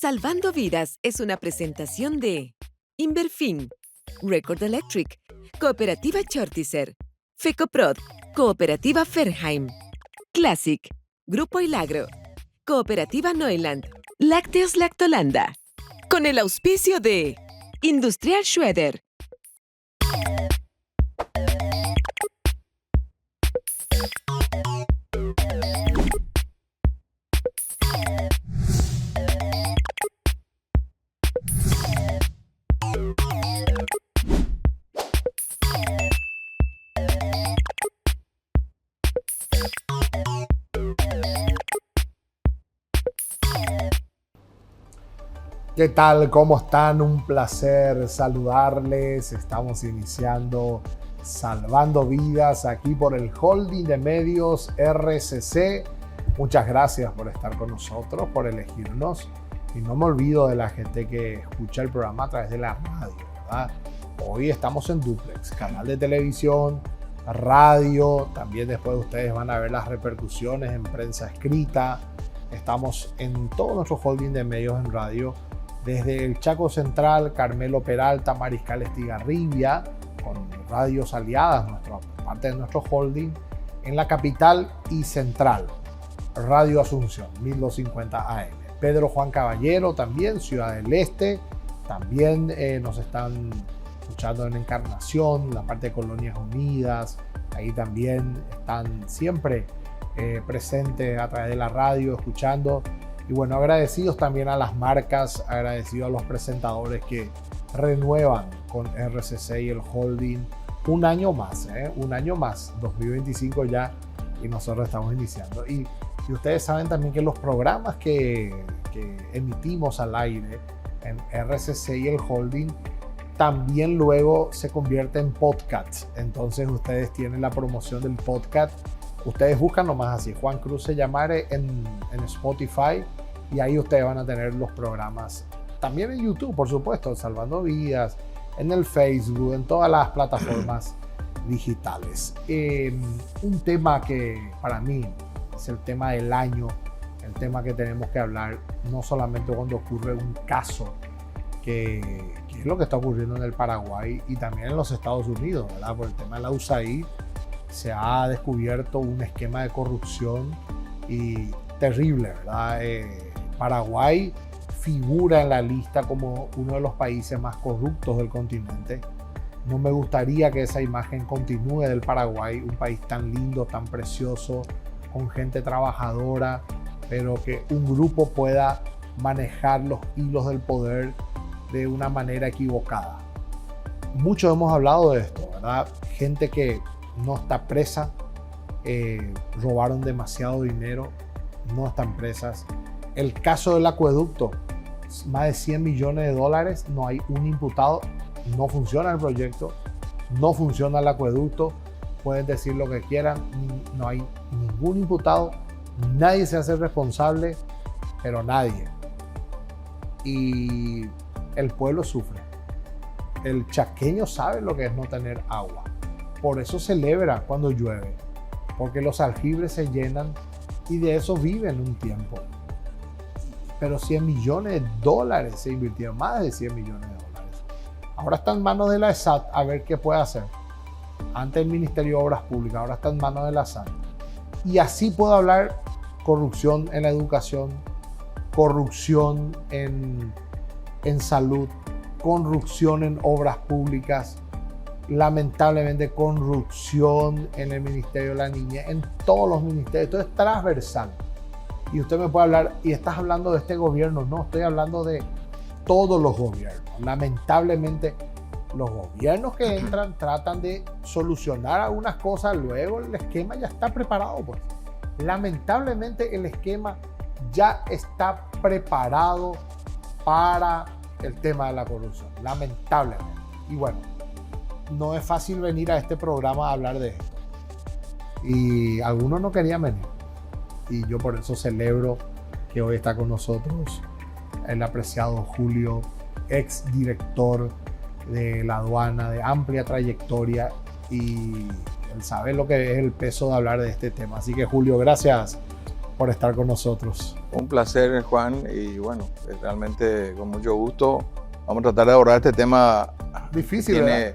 Salvando Vidas es una presentación de Inverfin, Record Electric, Cooperativa Chortizer, Fecoprod, Cooperativa Ferheim, Classic, Grupo Hilagro, Cooperativa Neuland, Lácteos Lactolanda, con el auspicio de Industrial Schroeder. ¿Qué tal? ¿Cómo están? Un placer saludarles. Estamos iniciando Salvando Vidas aquí por el Holding de Medios RCC. Muchas gracias por estar con nosotros, por elegirnos. Y no me olvido de la gente que escucha el programa a través de la radio, ¿verdad? Hoy estamos en Duplex, canal de televisión, radio. También después ustedes van a ver las repercusiones en prensa escrita. Estamos en todo nuestro holding de medios en radio. Desde el Chaco Central, Carmelo Peralta, Mariscal Estigarribia, con radios aliadas, parte de nuestro holding, en la capital y central, Radio Asunción, 1250 AM. Pedro Juan Caballero, también, Ciudad del Este, también nos están escuchando en Encarnación, la parte de Colonias Unidas, ahí también están siempre presentes a través de la radio, escuchando. Y bueno, agradecidos también a las marcas, agradecidos a los presentadores que renuevan con RCC y el holding un año más, 2025 ya, y nosotros estamos iniciando. Y ustedes saben también que los programas que emitimos al aire en RCC y el holding también luego se convierten en podcasts. Entonces ustedes tienen la promoción del podcast. Ustedes buscan nomás así, Juan Cruz Se Llamare en Spotify, y ahí ustedes van a tener los programas. También en YouTube, por supuesto, Salvando Vidas, en el Facebook, en todas las plataformas digitales. Un tema que para mí es el tema del año, el tema que tenemos que hablar, no solamente cuando ocurre un caso, que es lo que está ocurriendo en el Paraguay y también en los Estados Unidos, ¿verdad? Por el tema de la USAID. Se ha descubierto un esquema de corrupción y terrible, ¿verdad? Paraguay figura en la lista como uno de los países más corruptos del continente. No me gustaría que esa imagen continúe del Paraguay, un país tan lindo, tan precioso, con gente trabajadora, pero que un grupo pueda manejar los hilos del poder de una manera equivocada. Muchos hemos hablado de esto, ¿verdad? Gente que no está presa, robaron demasiado dinero, no están presas. El caso del acueducto, más de 100 millones de dólares, no hay un imputado, no funciona el proyecto, no funciona el acueducto, pueden decir lo que quieran, no hay ningún imputado, nadie se hace responsable, pero nadie. Y el pueblo sufre. El chaqueño sabe lo que es no tener agua. Por eso celebra cuando llueve, porque los aljibres se llenan y de eso viven un tiempo. Pero 100 millones de dólares se invirtieron, más de 100 millones de dólares. Ahora está en manos de la ESAT a ver qué puede hacer. Antes el Ministerio de Obras Públicas, ahora está en manos de la ESAT. Y así puedo hablar corrupción en la educación, corrupción en salud, corrupción en obras públicas, lamentablemente corrupción en el Ministerio de la Niñez, en todos los ministerios. Esto es transversal. Y usted me puede hablar, y estás hablando de este gobierno. No, estoy hablando de todos los gobiernos. Lamentablemente, los gobiernos que entran tratan de solucionar algunas cosas, luego el esquema ya está preparado, pues. Lamentablemente, el esquema ya está preparado para el tema de la corrupción. Lamentablemente. Y bueno, no es fácil venir a este programa a hablar de esto. Y algunos no querían venir. Y yo por eso celebro que hoy está con nosotros el apreciado Julio, ex director de la aduana, de amplia trayectoria, y él sabe lo que es el peso de hablar de este tema. Así que Julio, gracias por estar con nosotros. Un placer, Juan, y bueno, realmente con mucho gusto vamos a tratar de abordar este tema. Difícil, tiene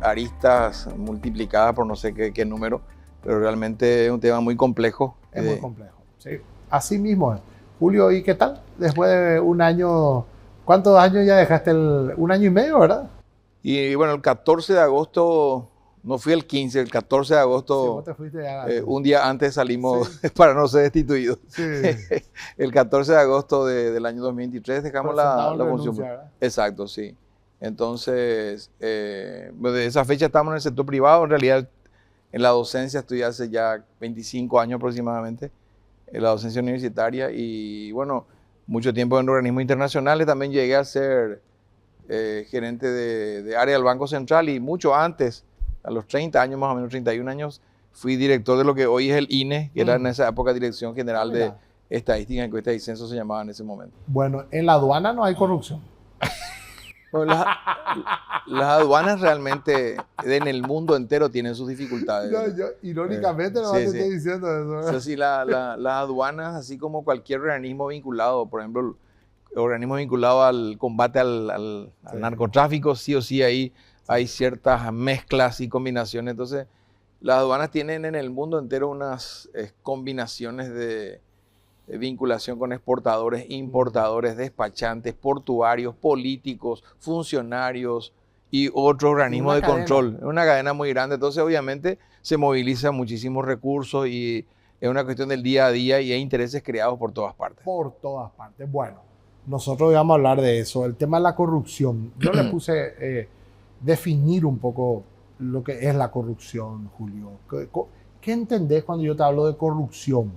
aristas multiplicadas por no sé qué número, pero realmente es un tema muy complejo. Es muy complejo, sí. Así mismo es. Julio, ¿y qué tal? Después de un año, ¿cuántos años ya dejaste? Un año y medio, ¿verdad? Y bueno, el 14 de agosto, no fui el 15, el 14 de agosto, sí, vos te fuiste ya, un día antes salimos para no ser destituidos. Sí. El 14 de agosto del año 2023 dejamos la función. Exacto, sí. Entonces, desde esa fecha estamos en el sector privado. En realidad, en la docencia estudié hace ya 25 años aproximadamente, en la docencia universitaria. Y bueno, mucho tiempo en organismos internacionales. También llegué a ser gerente de área del Banco Central y mucho antes, a los 30 años más o menos, 31 años, fui director de lo que hoy es el INE, que era en esa época Dirección General de Estadística, Encuestas y Censos se llamaba en ese momento. Bueno, en la aduana no hay corrupción. Bueno, las aduanas realmente en el mundo entero tienen sus dificultades. Yo irónicamente no te estoy diciendo eso. O sea, sí, las aduanas, así como cualquier organismo vinculado, por ejemplo, organismos vinculados al combate al narcotráfico, sí o sí ahí hay ciertas mezclas y combinaciones. Entonces, las aduanas tienen en el mundo entero unas combinaciones de vinculación con exportadores, importadores, despachantes, portuarios, políticos, funcionarios y otros organismos de control. Es una cadena muy grande, entonces obviamente se movilizan muchísimos recursos y es una cuestión del día a día y hay intereses creados por todas partes. Por todas partes. Bueno, nosotros vamos a hablar de eso, el tema de la corrupción. Yo le puse definir un poco lo que es la corrupción, Julio. ¿Qué entendés cuando yo te hablo de corrupción?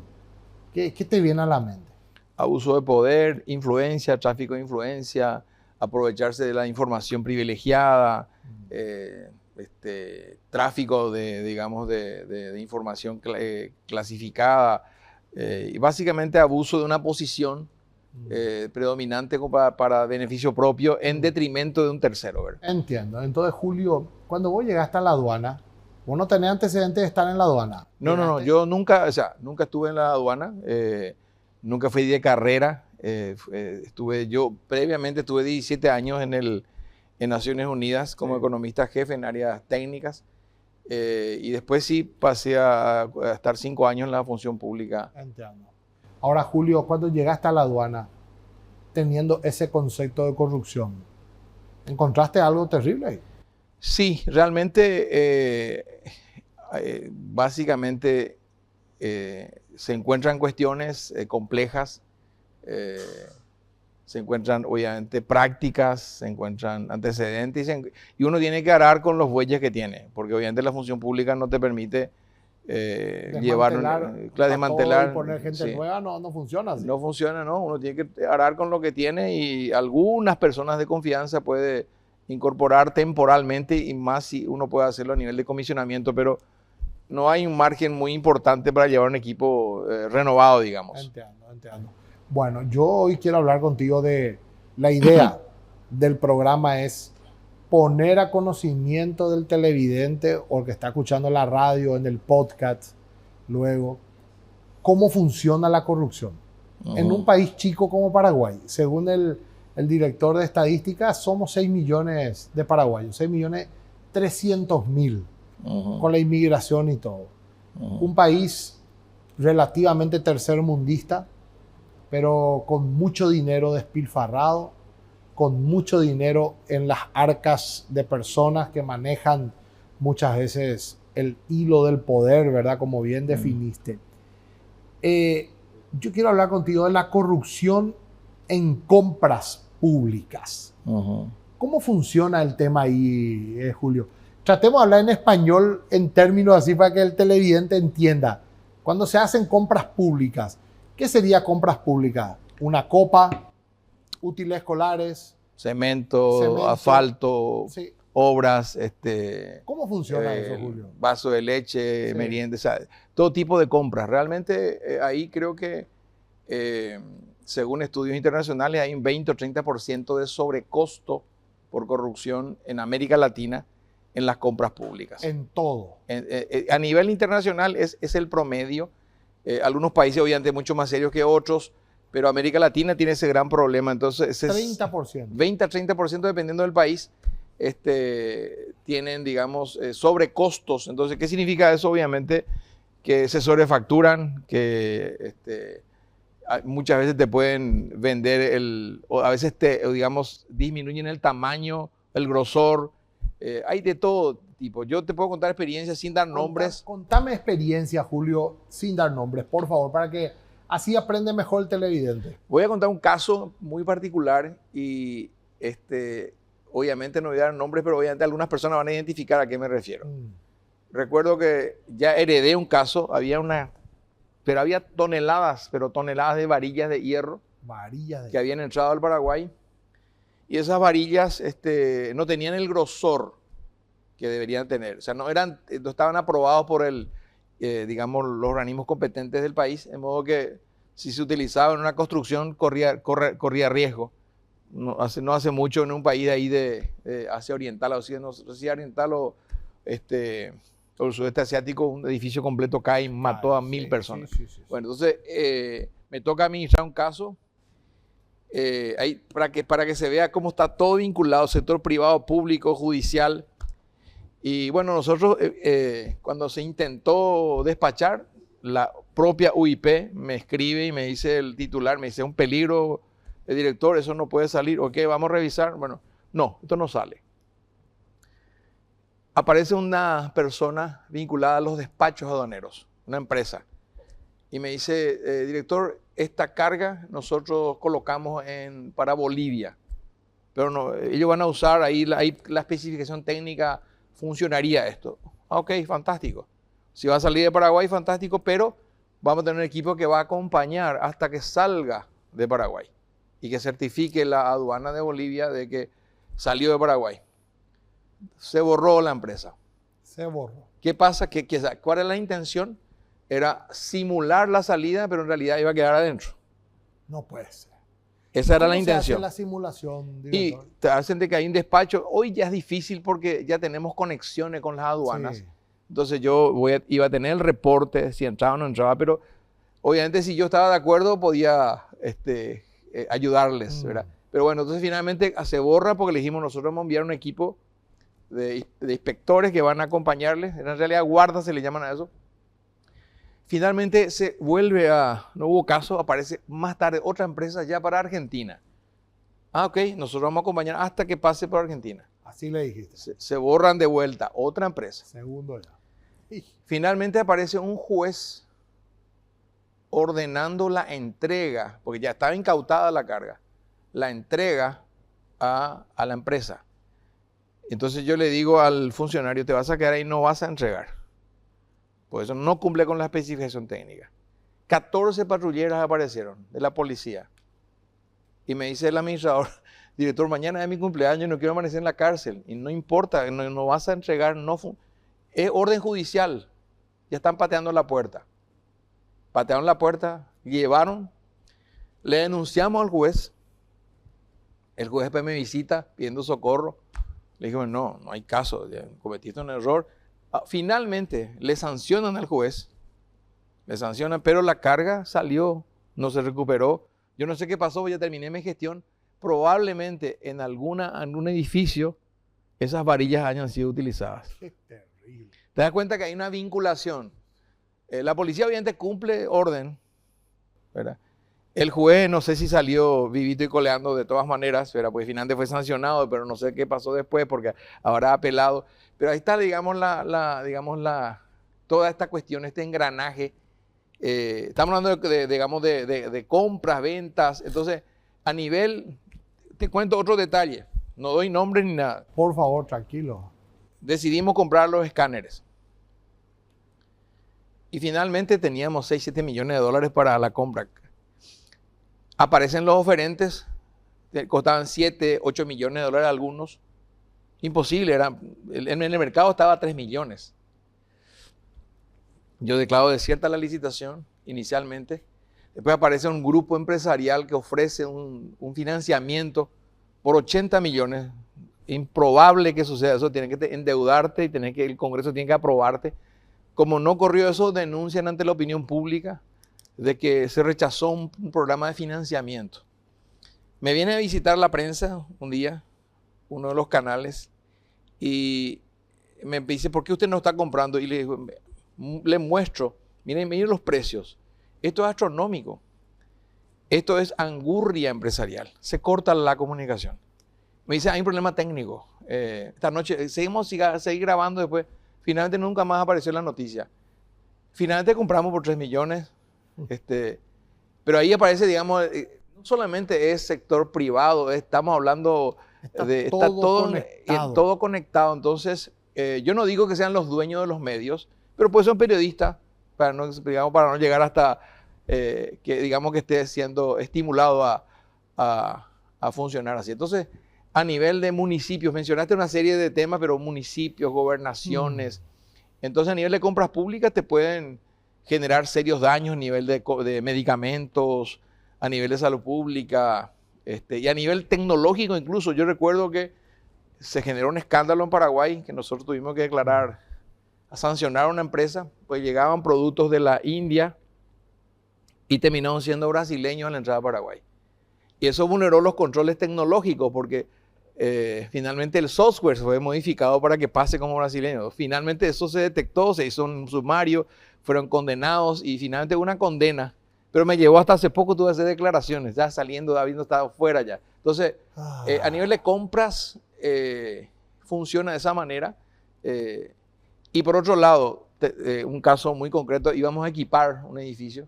¿Qué te viene a la mente? Abuso de poder, influencia, tráfico de influencia, aprovecharse de la información privilegiada, tráfico de información clasificada y básicamente abuso de una posición predominante para beneficio propio en detrimento de un tercero, ¿verdad? Entiendo. Entonces, Julio, cuando vos llegaste a la aduana, ¿vos no tenés antecedentes de estar en la aduana? No, yo nunca estuve en la aduana, nunca fui de carrera, previamente estuve 17 años en Naciones Unidas como economista jefe en áreas técnicas y después sí pasé a estar 5 años en la función pública. Entiendo. Ahora, Julio, cuando llegaste a la aduana teniendo ese concepto de corrupción, ¿encontraste algo terrible ahí? Sí, realmente, básicamente se encuentran cuestiones complejas, se encuentran obviamente prácticas, se encuentran antecedentes y uno tiene que arar con los bueyes que tiene, porque obviamente la función pública no te permite desmantelar y poner gente nueva, no funciona así. No funciona, ¿no? Uno tiene que arar con lo que tiene y algunas personas de confianza puede incorporar temporalmente y más si uno puede hacerlo a nivel de comisionamiento, pero no hay un margen muy importante para llevar un equipo renovado, digamos. Entiendo. Bueno, yo hoy quiero hablar contigo de la idea del programa es poner a conocimiento del televidente o el que está escuchando la radio, en el podcast, luego, cómo funciona la corrupción. En un país chico como Paraguay, según el director de estadística, somos 6 millones de paraguayos, 6.300.000 con la inmigración y todo. Un país relativamente tercermundista, pero con mucho dinero despilfarrado, con mucho dinero en las arcas de personas que manejan muchas veces el hilo del poder, ¿verdad? Como bien definiste. Yo quiero hablar contigo de la corrupción en compras públicas. ¿Cómo funciona el tema ahí, Julio? Tratemos de hablar en español en términos así para que el televidente entienda. Cuando se hacen compras públicas, ¿qué sería compras públicas? Una copa, útiles escolares, cemento, asfalto, sí, obras, ¿cómo funciona eso, Julio? Vaso de leche, sí, merienda, o sea, todo tipo de compras. Realmente ahí creo que según estudios internacionales hay un 20 o 30% de sobrecosto por corrupción en América Latina en las compras públicas. En todo. A nivel internacional es el promedio. Algunos países obviamente mucho más serios que otros, pero América Latina tiene ese gran problema. Entonces, ese 30%. 20 a 30% dependiendo del país, tienen, digamos, sobrecostos. Entonces, ¿qué significa eso? Obviamente que se sobrefacturan, que muchas veces te pueden vender o a veces digamos, disminuyen el tamaño, el grosor. Hay de todo tipo. Yo te puedo contar experiencias sin dar nombres. Contame experiencia, Julio, sin dar nombres, por favor, para que así aprende mejor el televidente. Voy a contar un caso muy particular y obviamente no voy a dar nombres, pero obviamente algunas personas van a identificar a qué me refiero. Recuerdo que ya heredé un caso, pero había toneladas de varillas de hierro que habían entrado al Paraguay, y esas varillas no tenían el grosor que deberían tener. O sea, no estaban aprobados por digamos, los organismos competentes del país, de modo que si se utilizaba en una construcción corría riesgo. No hace mucho en un país de ahí de Asia Oriental, o sea, no sé si Oriental o el sudeste asiático, un edificio completo cae y mató a 1000 personas. Sí. Bueno, entonces me toca administrar un caso ahí, para que se vea cómo está todo vinculado, sector privado, público, judicial. Y bueno, nosotros cuando se intentó despachar, la propia UIP me escribe y me dice el titular, me dice, un peligro, el director, eso no puede salir. Ok, vamos a revisar. Bueno, no, esto no sale. Aparece una persona vinculada a los despachos aduaneros, una empresa, y me dice, director, esta carga nosotros colocamos para Bolivia, pero no, ellos van a usar ahí la especificación técnica, funcionaría esto. Ok, fantástico. Si va a salir de Paraguay, fantástico, pero vamos a tener un equipo que va a acompañar hasta que salga de Paraguay y que certifique la aduana de Bolivia de que salió de Paraguay. Se borró la empresa. Se borró. ¿Qué pasa? ¿Cuál era la intención? Era simular la salida, pero en realidad iba a quedar adentro. No puede ser. Esa era la intención. ¿Cómo se hace la simulación, director? Y te hacen de que hay un despacho. Hoy ya es difícil porque ya tenemos conexiones con las aduanas. Sí. Entonces yo iba a tener el reporte, si entraba o no entraba, pero obviamente si yo estaba de acuerdo podía ayudarles, ¿verdad? Pero bueno, entonces finalmente se borra porque le dijimos, nosotros vamos a enviar un equipo de inspectores que van a acompañarles, en realidad guardas se le llaman a eso. Finalmente se vuelve no hubo caso, aparece más tarde otra empresa ya para Argentina. Ok, nosotros vamos a acompañar hasta que pase por Argentina. Así le dijiste. Se borran de vuelta, otra empresa. Segundo ya. Finalmente aparece un juez ordenando la entrega, porque ya estaba incautada la carga, la entrega a la empresa. Entonces yo le digo al funcionario, te vas a quedar ahí, no vas a entregar. Por eso no cumple con la especificación técnica. 14 patrulleras aparecieron de la policía. Y me dice el administrador, director, mañana es mi cumpleaños, no quiero amanecer en la cárcel. Y no importa, no vas a entregar, es orden judicial. Ya están pateando la puerta. Patearon la puerta, llevaron, le denunciamos al juez. El juez después me visita pidiendo socorro. Le dije, no hay caso, cometiste un error. Finalmente le sancionan al juez, le sancionan, pero la carga salió, no se recuperó. Yo no sé qué pasó, ya terminé mi gestión. Probablemente en algún edificio esas varillas hayan sido utilizadas. Qué terrible. Te das cuenta que hay una vinculación. La policía obviamente cumple orden, ¿verdad? El juez no sé si salió vivito y coleando de todas maneras, ¿verdad? Pues finalmente fue sancionado, pero no sé qué pasó después porque habrá apelado. Pero ahí está, digamos, toda esta cuestión, este engranaje. Estamos hablando de compras, ventas. Entonces, a nivel, te cuento otro detalle. No doy nombre ni nada. Por favor, tranquilo. Decidimos comprar los escáneres. Y finalmente teníamos 6, 7 millones de dólares para la compra. Aparecen los oferentes, costaban 7, 8 millones de dólares algunos. Imposible, en el mercado estaba a 3 millones. Yo declaro desierta la licitación inicialmente. Después aparece un grupo empresarial que ofrece un financiamiento por 80 millones. Improbable que suceda eso, tienes que endeudarte y el Congreso tiene que aprobarte. Como no corrió eso, denuncian ante la opinión pública. de que se rechazó un programa de financiamiento. Me viene a visitar la prensa un día, uno de los canales, y me dice, ¿por qué usted no está comprando? Y le muestro, miren los precios. Esto es astronómico. Esto es angurria empresarial. Se corta la comunicación. Me dice, hay un problema técnico. Esta noche seguir grabando después. Finalmente nunca más apareció la noticia. Finalmente compramos por 3 millones. Pero ahí aparece, digamos, no solamente es sector privado, estamos hablando está todo conectado. Entonces, yo no digo que sean los dueños de los medios, pero pues son periodistas, para no llegar hasta que digamos que esté siendo estimulado a funcionar así. Entonces, a nivel de municipios, mencionaste una serie de temas, pero municipios, gobernaciones. Entonces, a nivel de compras públicas te pueden generar serios daños a nivel de medicamentos, a nivel de salud pública, y a nivel tecnológico incluso. Yo recuerdo que se generó un escándalo en Paraguay, que nosotros tuvimos que declarar, a sancionar a una empresa, pues llegaban productos de la India y terminaron siendo brasileños a la entrada a Paraguay. Y eso vulneró los controles tecnológicos porque finalmente el software fue modificado para que pase como brasileño. Finalmente eso se detectó, se hizo un sumario, fueron condenados y finalmente una condena. Pero me llevó hasta hace poco, tuve que hacer declaraciones, ya saliendo, habiendo estado fuera ya. Entonces, a nivel de compras, funciona de esa manera. Y por otro lado, un caso muy concreto, íbamos a equipar un edificio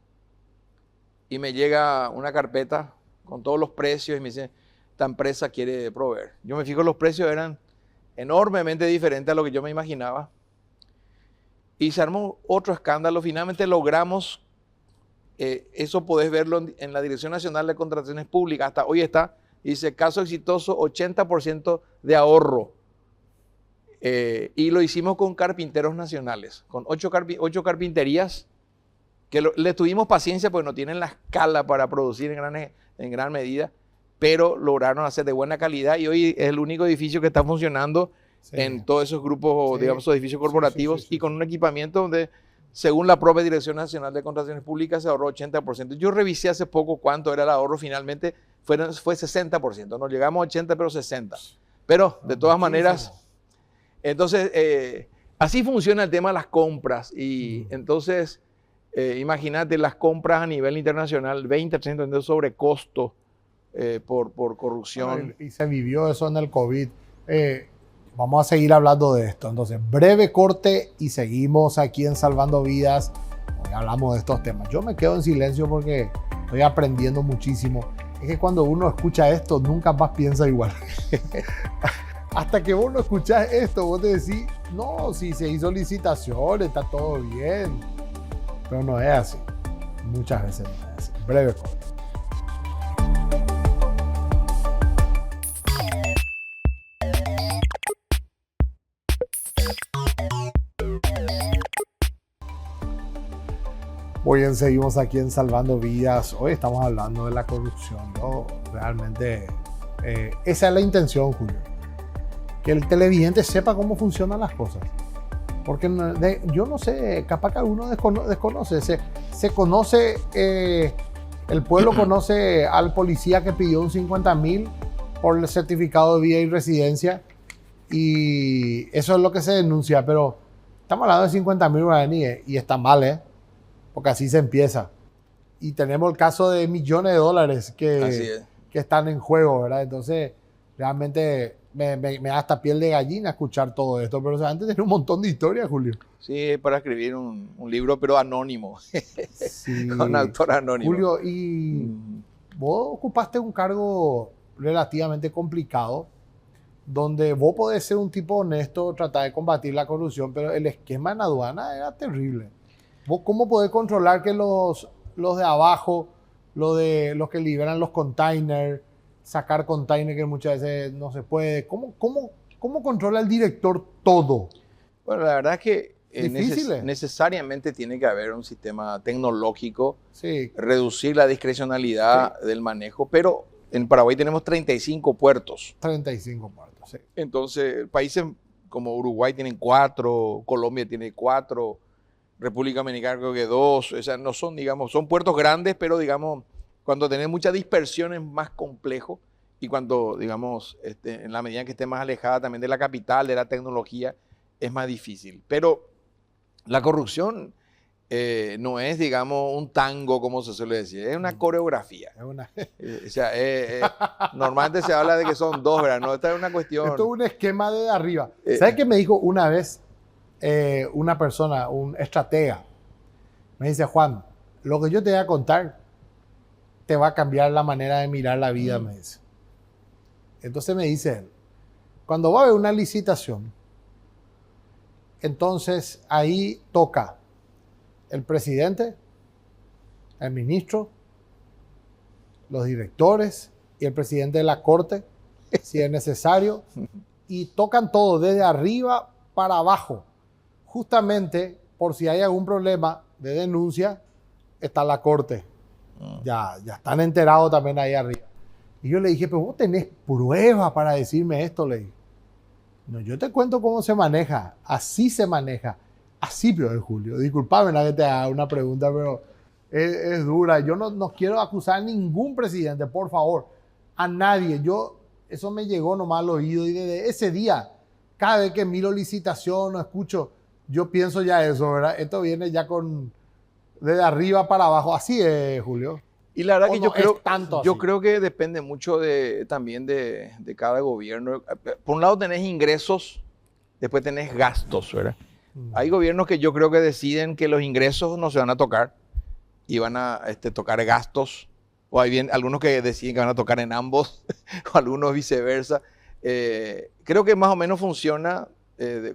y me llega una carpeta con todos los precios y me dice, esta empresa quiere proveer. Yo me fijo, los precios eran enormemente diferentes a lo que yo me imaginaba. Y se armó otro escándalo. Finalmente logramos, eso podés verlo en la Dirección Nacional de Contrataciones Públicas, hasta hoy está, dice, caso exitoso, 80% de ahorro. Y lo hicimos con carpinteros nacionales, con 8 carpinterías, que le tuvimos paciencia porque no tienen la escala para producir en gran medida, pero lograron hacer de buena calidad y hoy es el único edificio que está funcionando en todos esos grupos, digamos, edificios corporativos y con un equipamiento donde, según la propia Dirección Nacional de Contrataciones Públicas, se ahorró 80%. Yo revisé hace poco cuánto era el ahorro, finalmente fue 60%, no llegamos a 80, pero 60. Pero, de todas maneras, entonces, así funciona el tema de las compras y entonces, imagínate las compras a nivel internacional, 20% de sobrecosto por corrupción. Y se vivió eso en el COVID. Vamos a seguir hablando de esto. Entonces, breve corte y seguimos aquí en Salvando Vidas. Hoy hablamos de estos temas. Yo me quedo en silencio porque estoy aprendiendo muchísimo. Es que cuando uno escucha esto, nunca más piensa igual. Hasta que vos no escuchás esto, vos te decís, no, si se hizo licitación, está todo bien. Pero no es así. Muchas veces no es así. Breve corte. Muy bien, seguimos aquí en Salvando Vidas. Hoy estamos hablando de la corrupción. Yo realmente, esa es la intención, Julio. Que el televidente sepa cómo funcionan las cosas. Porque yo no sé, capaz que alguno desconoce. Se conoce, el pueblo conoce al policía que pidió un 50.000 por el certificado de vida y residencia. Y eso es lo que se denuncia. Pero estamos hablando de 50.000 guaraníes y está mal, porque así se empieza. Y tenemos el caso de millones de dólares que están en juego, ¿verdad? Entonces, realmente me da hasta piel de gallina escuchar todo esto. Pero antes tiene un montón de historias, Julio. Sí, para escribir un libro, pero anónimo. Sí. Con autor anónimo. Julio, y vos ocupaste un cargo relativamente complicado, donde vos podés ser un tipo honesto, tratar de combatir la corrupción, pero el esquema en aduana era terrible. ¿Vos cómo podés controlar que los de abajo, los que liberan los containers, sacar containers que muchas veces no se puede? ¿Cómo controla el director todo? Bueno, la verdad es que necesariamente tiene que haber un sistema tecnológico, reducir la discrecionalidad del manejo, pero en Paraguay tenemos 35 puertos. 35 puertos, sí. Entonces, países como Uruguay tienen 4, Colombia tiene 4, República Dominicana creo que 2, o sea, no son, digamos, son puertos grandes, pero digamos, cuando tenés mucha dispersión es más complejo y cuando, digamos, en la medida que esté más alejada también de la capital, de la tecnología, es más difícil. Pero la corrupción no es, digamos, un tango, como se suele decir, es una coreografía. Es una... O sea, normalmente se habla de que son dos, ¿verdad? No, esta es una cuestión... Esto es un esquema de arriba. ¿Sabes qué me dijo una vez una persona, un estratega? Me dice, Juan, lo que yo te voy a contar te va a cambiar la manera de mirar la vida, me dice. Entonces me dice él, cuando va a haber una licitación, entonces ahí toca el presidente, el ministro, los directores y el presidente de la corte, si es necesario, y tocan todo desde arriba para abajo. Justamente por si hay algún problema de denuncia, está la corte. Ya están enterados también ahí arriba. Y yo le dije, pero vos tenés pruebas para decirme esto, le dije. No, yo te cuento cómo se maneja. Así se maneja. Así, pero Julio. Disculpame que te haga una pregunta, pero es dura. Yo no quiero acusar a ningún presidente, por favor. A nadie. Eso me llegó nomás al oído y desde ese día, cada vez que miro licitación o escucho, yo pienso ya eso, ¿verdad? Esto viene ya desde arriba para abajo. Así es, Julio. Y la verdad que yo creo que depende mucho también de cada gobierno. Por un lado tenés ingresos, después tenés gastos, ¿verdad? Hay gobiernos que yo creo que deciden que los ingresos no se van a tocar y van a tocar gastos. O hay algunos que deciden que van a tocar en ambos, o algunos viceversa. Creo que más o menos funciona,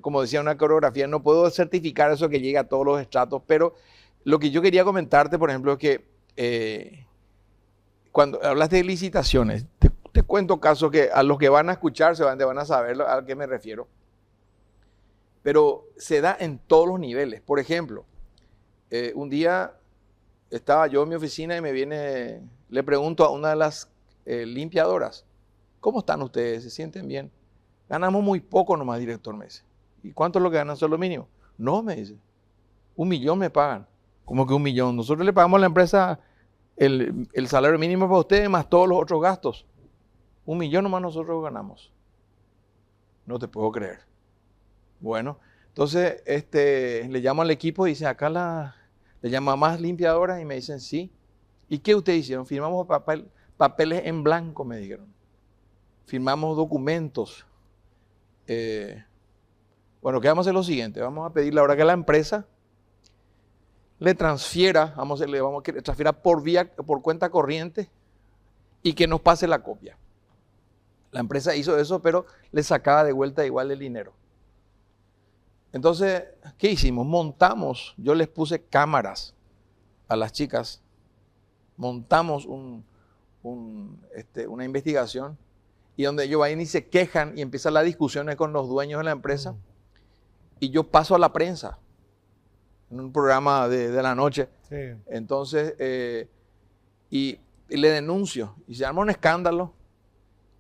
como decía, una coreografía. No puedo certificar eso que llega a todos los estratos, pero lo que yo quería comentarte, por ejemplo, es que cuando hablaste de licitaciones, te cuento casos que a los que van a escuchar van a saber a qué me refiero. Pero se da en todos los niveles. Por ejemplo, un día estaba yo en mi oficina y le pregunto a una de las limpiadoras, ¿cómo están ustedes? ¿Se sienten bien? Ganamos muy poco nomás, director, me dice. ¿Y cuánto es lo que ganan? ¿Solo mínimo? No, me dice. 1 millón me pagan. ¿Cómo que 1 millón? Nosotros le pagamos a la empresa el salario mínimo para ustedes más todos los otros gastos. 1 millón nomás nosotros ganamos. No te puedo creer. Bueno, entonces le llamo al equipo y dice, acá le llama más limpiadoras y me dicen, sí. ¿Y qué ustedes hicieron? Firmamos papeles en blanco, me dijeron. Firmamos documentos. Bueno, ¿qué vamos a hacer? Lo siguiente, vamos a pedirle ahora que la empresa le transfiera, le vamos a transferir por cuenta corriente y que nos pase la copia. La empresa hizo eso, pero le sacaba de vuelta igual el dinero. Entonces, ¿qué hicimos? Yo les puse cámaras a las chicas, montamos una investigación y donde ellos vayan y se quejan y empiezan las discusiones con los dueños de la empresa y yo paso a la prensa en un programa de la noche. Sí. Entonces, y le denuncio y se arma un escándalo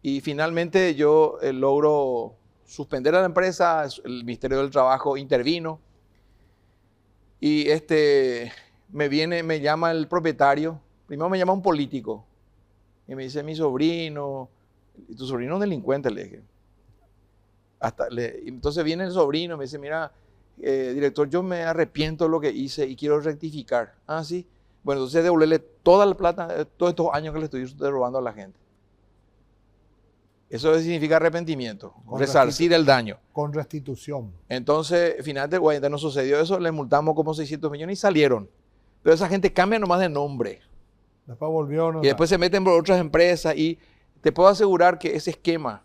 y finalmente yo logro suspender a la empresa, el Ministerio del Trabajo intervino y me llama el propietario, primero me llama un político y me dice, mi sobrino, y tu sobrino es un delincuente, le dije. Entonces viene el sobrino y me dice, mira, director, yo me arrepiento de lo que hice y quiero rectificar. Ah, sí. Bueno, entonces devolverle toda la plata, todos estos años que le estoy robando a la gente. Eso significa arrepentimiento, resarcir el daño. Con restitución. Entonces, finalmente, bueno, no sucedió eso, les multamos como 600 millones y salieron. Pero esa gente cambia nomás de nombre. Después volvió. No, y después se meten por otras empresas y te puedo asegurar que ese esquema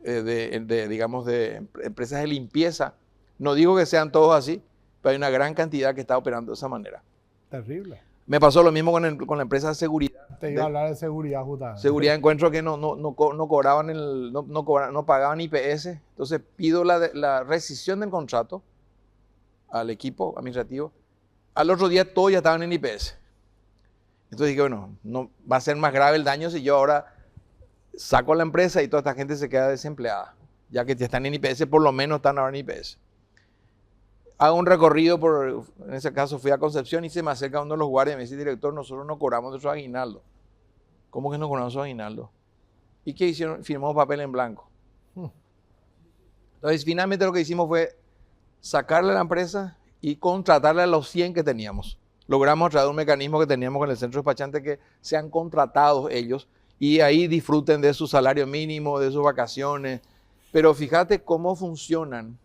digamos, de empresas de limpieza, no digo que sean todos así, pero hay una gran cantidad que está operando de esa manera. Terrible. Me pasó lo mismo con la empresa de seguridad. Te iba a hablar de seguridad, justamente. Seguridad, encuentro que no cobraban no pagaban IPS. Entonces pido la rescisión del contrato al equipo administrativo. Al otro día todos ya estaban en IPS. Entonces dije, bueno, no va a ser más grave el daño si yo ahora saco a la empresa y toda esta gente se queda desempleada. Ya que ya están en IPS, por lo menos están ahora en IPS. hago un recorrido en ese caso fui a Concepción y se me acerca uno de los guardias y me dice, director, nosotros no cobramos nuestro aguinaldo. ¿Cómo que no cobramos su aguinaldo? ¿Y qué hicieron? Firmamos papel en blanco. Entonces, finalmente lo que hicimos fue sacarle a la empresa y contratarle a los 100 que teníamos. Logramos a través de un mecanismo que teníamos con el centro despachante que sean contratados ellos y ahí disfruten de su salario mínimo, de sus vacaciones. Pero fíjate cómo funcionan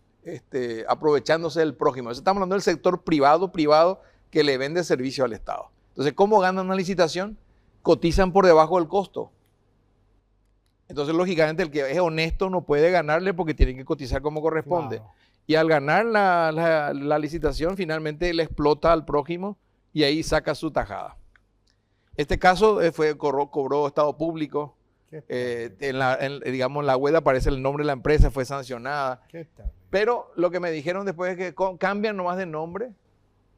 aprovechándose del prójimo. Estamos hablando del sector privado que le vende servicio al Estado. Entonces, ¿cómo ganan una licitación? Cotizan por debajo del costo. Entonces, lógicamente, el que es honesto no puede ganarle porque tiene que cotizar como corresponde. Claro. Y al ganar la licitación, finalmente le explota al prójimo y ahí saca su tajada. Este caso cobró Estado Público. Digamos, en la web aparece el nombre de la empresa, fue sancionada. ¿Qué tal? Pero lo que me dijeron después es que cambian nomás de nombre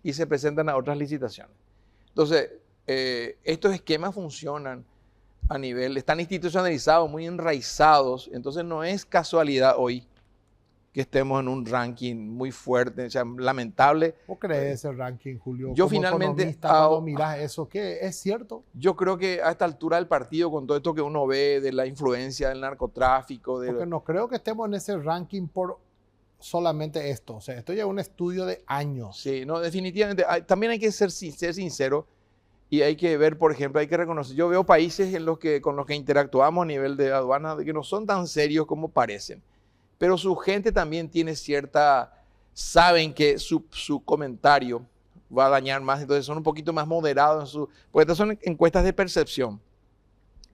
y se presentan a otras licitaciones. Entonces, estos esquemas funcionan a nivel, están institucionalizados, muy enraizados. Entonces, no es casualidad hoy que estemos en un ranking muy fuerte, o sea, lamentable. ¿Vos crees ese ranking, Julio? Yo Como finalmente, economista, cuando mirás eso, ¿qué es cierto? Yo creo que a esta altura del partido, con todo esto que uno ve de la influencia del narcotráfico, Porque no creo que estemos en ese ranking por solamente esto. O sea, esto ya es un estudio de años. Sí, no, definitivamente. También hay que ser sincero y hay que ver, por ejemplo, hay que reconocer. Yo veo países con los que interactuamos a nivel de aduana que no son tan serios como parecen. Pero su gente también tiene saben que su comentario va a dañar más, entonces son un poquito más moderados porque estas son encuestas de percepción.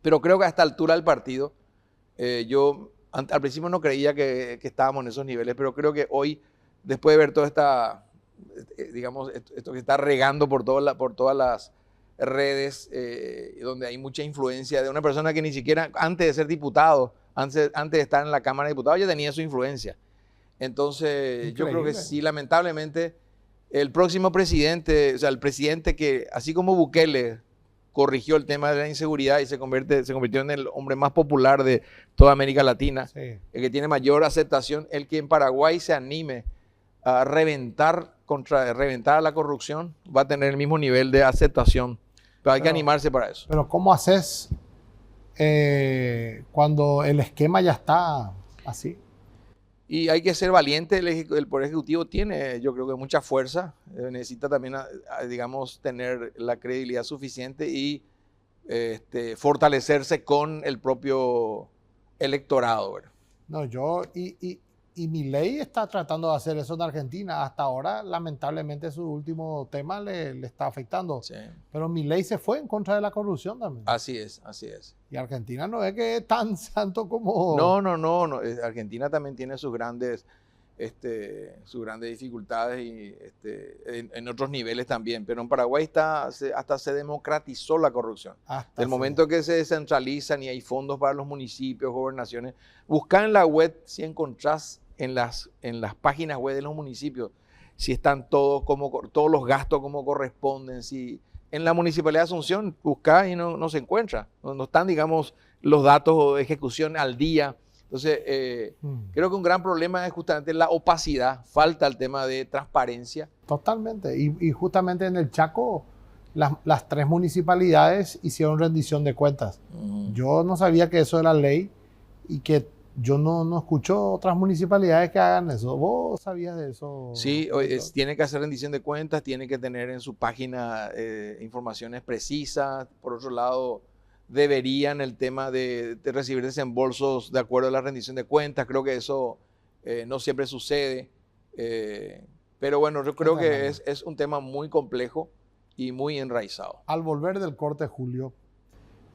Pero creo que a esta altura del partido, yo al principio no creía que estábamos en esos niveles, pero creo que hoy, después de ver toda digamos, esto que está regando por todas las redes, donde hay mucha influencia de una persona que ni siquiera antes de ser diputado, antes de estar en la Cámara de Diputados, ya tenía su influencia. Entonces, Increíble. yo creo que sí, lamentablemente, el próximo presidente, o sea, el presidente que, así como Bukele corrigió el tema de la inseguridad y se convirtió en el hombre más popular de toda América Latina, Sí. el que tiene mayor aceptación, el que en Paraguay se anime a reventar a la corrupción, va a tener el mismo nivel de aceptación. Pero hay que animarse para eso. Pero ¿cómo haces cuando el esquema ya está así? Y hay que ser valiente. El Poder Ejecutivo tiene, yo creo que mucha fuerza. Necesita también, digamos, tener la credibilidad suficiente y fortalecerse con el propio electorado, ¿verdad? No, y Milei está tratando de hacer eso en Argentina. Hasta ahora, lamentablemente, su último tema le está afectando. Sí. Pero Milei se fue en contra de la corrupción también. Así es, así es. Y Argentina no es que es tan santo como... No. Argentina también tiene sus grandes dificultades y en otros niveles también. Pero en Paraguay hasta se democratizó la corrupción. Hasta Del momento que se descentralizan y hay fondos para los municipios, gobernaciones, busca en la web si encontrás en las páginas web de los municipios si están todos los gastos como corresponden. Si en la Municipalidad de Asunción busca y no se encuentra. No están, digamos, los datos de ejecución al día. Entonces, creo que un gran problema es justamente la opacidad, falta el tema de transparencia. Totalmente. Y justamente en el Chaco, las 3 municipalidades hicieron rendición de cuentas. Yo no sabía que eso era ley y que yo no escucho otras municipalidades que hagan eso. ¿Vos sabías de eso? Sí, tiene que hacer rendición de cuentas, tiene que tener en su página informaciones precisas. Por otro lado, deberían el tema de recibir desembolsos de acuerdo a la rendición de cuentas. Creo que eso no siempre sucede. Pero bueno, yo creo que es un tema muy complejo y muy enraizado. Al volver del corte, Julio,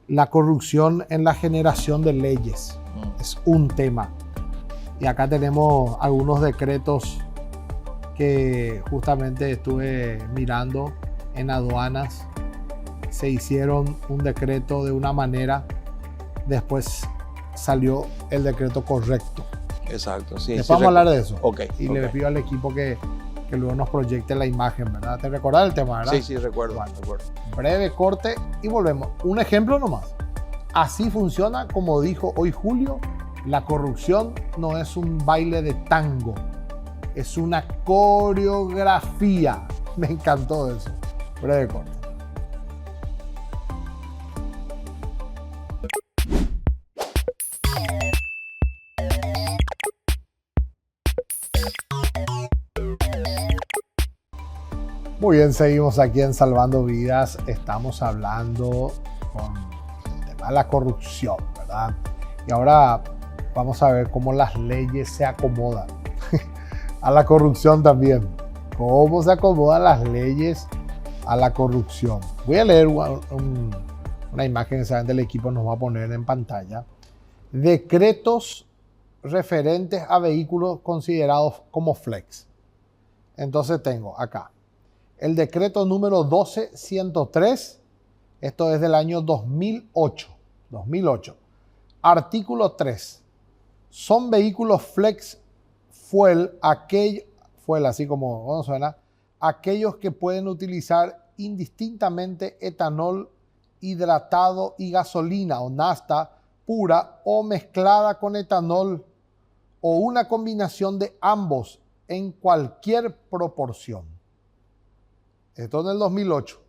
la corrupción en la generación de leyes es un tema. Y acá tenemos algunos decretos que justamente estuve mirando en aduanas. Se hicieron un decreto de una manera, después salió el decreto correcto. Exacto, sí. Después vamos a hablar de eso. Okay, Le pido al equipo que luego nos proyecte la imagen, ¿verdad? ¿Te recordás el tema, verdad? Sí, recuerdo. Bueno, breve corte y volvemos. Un ejemplo nomás. Así funciona, como dijo hoy Julio, la corrupción no es un baile de tango. Es una coreografía. Me encantó eso. Breve corte. Muy bien, seguimos aquí en Salvando Vidas. Estamos hablando con el tema de la corrupción, ¿verdad? Y ahora vamos a ver cómo las leyes se acomodan a la corrupción también. Cómo se acomodan las leyes a la corrupción. Voy a leer una imagen que saben del equipo nos va a poner en pantalla. Decretos referentes a vehículos considerados como flex. Entonces tengo acá el decreto número 12103. Esto es del año 2008. Artículo 3. Son vehículos flex fuel, así como ¿cómo suena? Aquellos que pueden utilizar indistintamente etanol hidratado y gasolina o nafta pura o mezclada con etanol o una combinación de ambos en cualquier proporción. Esto en el 2008.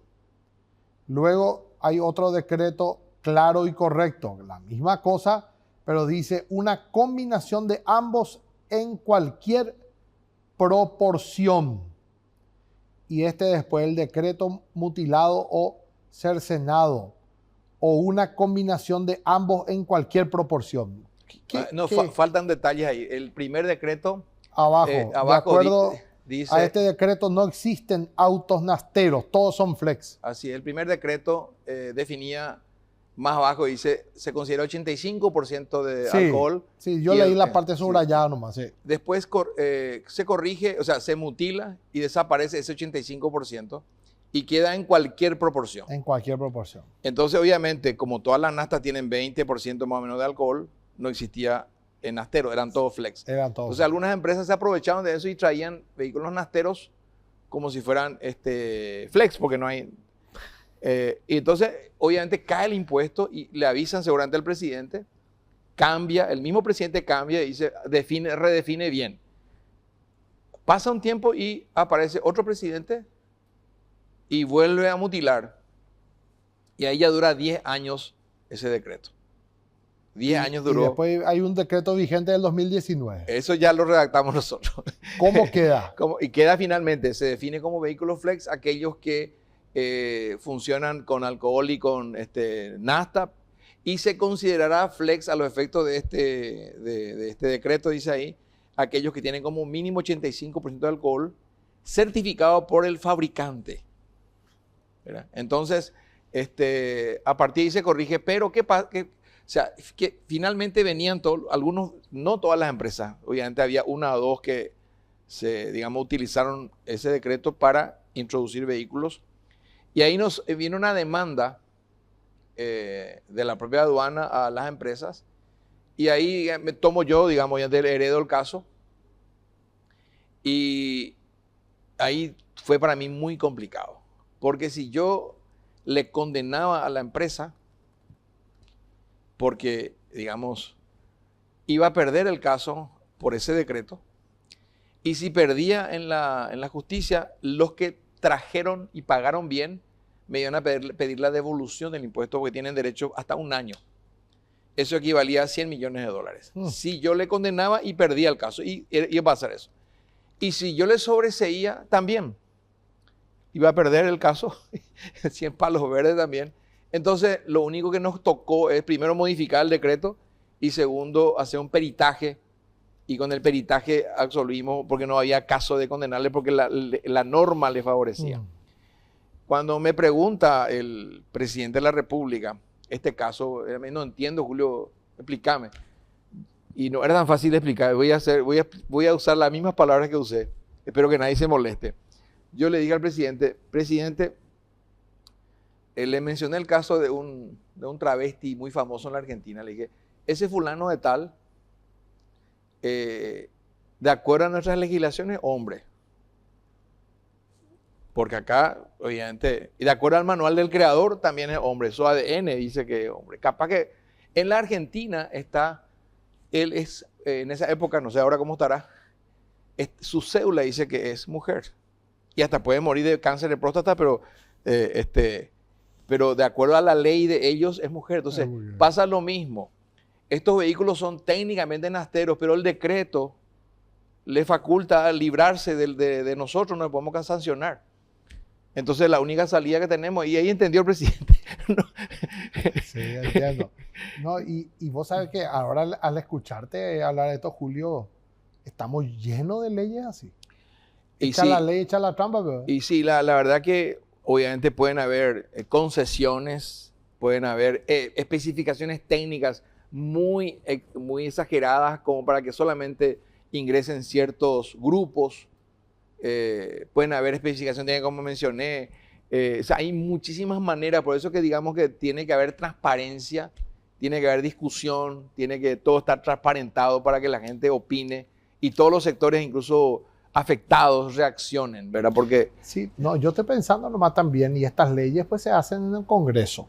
Luego hay otro decreto claro y correcto, la misma cosa, pero dice una combinación de ambos en cualquier proporción. Y después el decreto mutilado o cercenado, o una combinación de ambos en cualquier proporción. Faltan detalles ahí. El primer decreto, abajo de acuerdo dice, a este decreto no existen autos nafteros, todos son flex. Así, el primer decreto definía más abajo, dice, se considera 85% de alcohol. Sí, yo leí la parte subrayada nomás. Sí. Después se corrige, o sea, se mutila y desaparece ese 85% y queda en cualquier proporción. En cualquier proporción. Entonces, obviamente, como todas las naftas tienen 20% más o menos de alcohol, no existía en nastero, eran todos flex. Entonces, algunas empresas se aprovechaban de eso y traían vehículos nasteros como si fueran flex, porque no hay... y entonces, obviamente, cae el impuesto y le avisan seguramente al presidente, cambia, el mismo presidente cambia y dice, redefine bien. Pasa un tiempo y aparece otro presidente y vuelve a mutilar. Y ahí ya dura 10 años ese decreto. 10 años duró. Y después hay un decreto vigente del 2019. Eso ya lo redactamos nosotros. ¿Cómo queda? Y queda finalmente, se define como vehículos flex aquellos que funcionan con alcohol y con nafta, y se considerará flex a los efectos de este decreto, dice ahí, aquellos que tienen como mínimo 85% de alcohol certificado por el fabricante. ¿Verdad? Entonces, a partir de ahí se corrige, pero ¿qué pasa? O sea, que finalmente venían algunos, no todas las empresas, obviamente había una o dos que utilizaron ese decreto para introducir vehículos. Y ahí nos viene una demanda de la propia aduana a las empresas. Y ahí me tomo yo, ya heredo el caso. Y ahí fue para mí muy complicado. Porque si yo le condenaba a la empresa, porque, iba a perder el caso por ese decreto. Y si perdía en la justicia, los que trajeron y pagaron bien, me iban a pedir la devolución del impuesto porque tienen derecho hasta un año. Eso equivalía a $100 millones. Si yo le condenaba y perdía el caso, y iba a pasar eso. Y si yo le sobreseía, también iba a perder el caso, 100 palos verdes también. Entonces, lo único que nos tocó es primero modificar el decreto y segundo, hacer un peritaje. Y con el peritaje absolvimos porque no había caso de condenarle porque la norma le favorecía. Cuando me pregunta el presidente de la República este caso, no entiendo, Julio, explícame. Y no era tan fácil de explicar. Voy a usar las mismas palabras que usé. Espero que nadie se moleste. Yo le dije al presidente, le mencioné el caso de un travesti muy famoso en la Argentina. Le dije, ese fulano de tal, de acuerdo a nuestras legislaciones, hombre. Porque acá, obviamente, y de acuerdo al manual del creador, también es hombre. Su ADN dice que es hombre. Capaz que en la Argentina él es, en esa época, no sé ahora cómo estará, su cédula dice que es mujer. Y hasta puede morir de cáncer de próstata, pero de acuerdo a la ley de ellos es mujer. Entonces pasa lo mismo. Estos vehículos son técnicamente nasteros, pero el decreto le faculta librarse de nosotros, no le podemos sancionar. Entonces la única salida que tenemos, y ahí entendió el presidente. Sí, entiendo. No, y vos sabes que ahora al escucharte hablar de esto, Julio, estamos llenos de leyes así. Echa la ley, echa la trampa. Pero... Y sí, la verdad que obviamente pueden haber concesiones, pueden haber especificaciones técnicas muy exageradas como para que solamente ingresen ciertos grupos. Pueden haber especificaciones técnicas como mencioné. O sea, hay muchísimas maneras, por eso que digamos que tiene que haber transparencia, tiene que haber discusión, tiene que todo estar transparentado para que la gente opine y todos los sectores, incluso afectados, reaccionen, ¿verdad? Porque... Sí, no, yo estoy pensando nomás también, y estas leyes pues se hacen en el Congreso.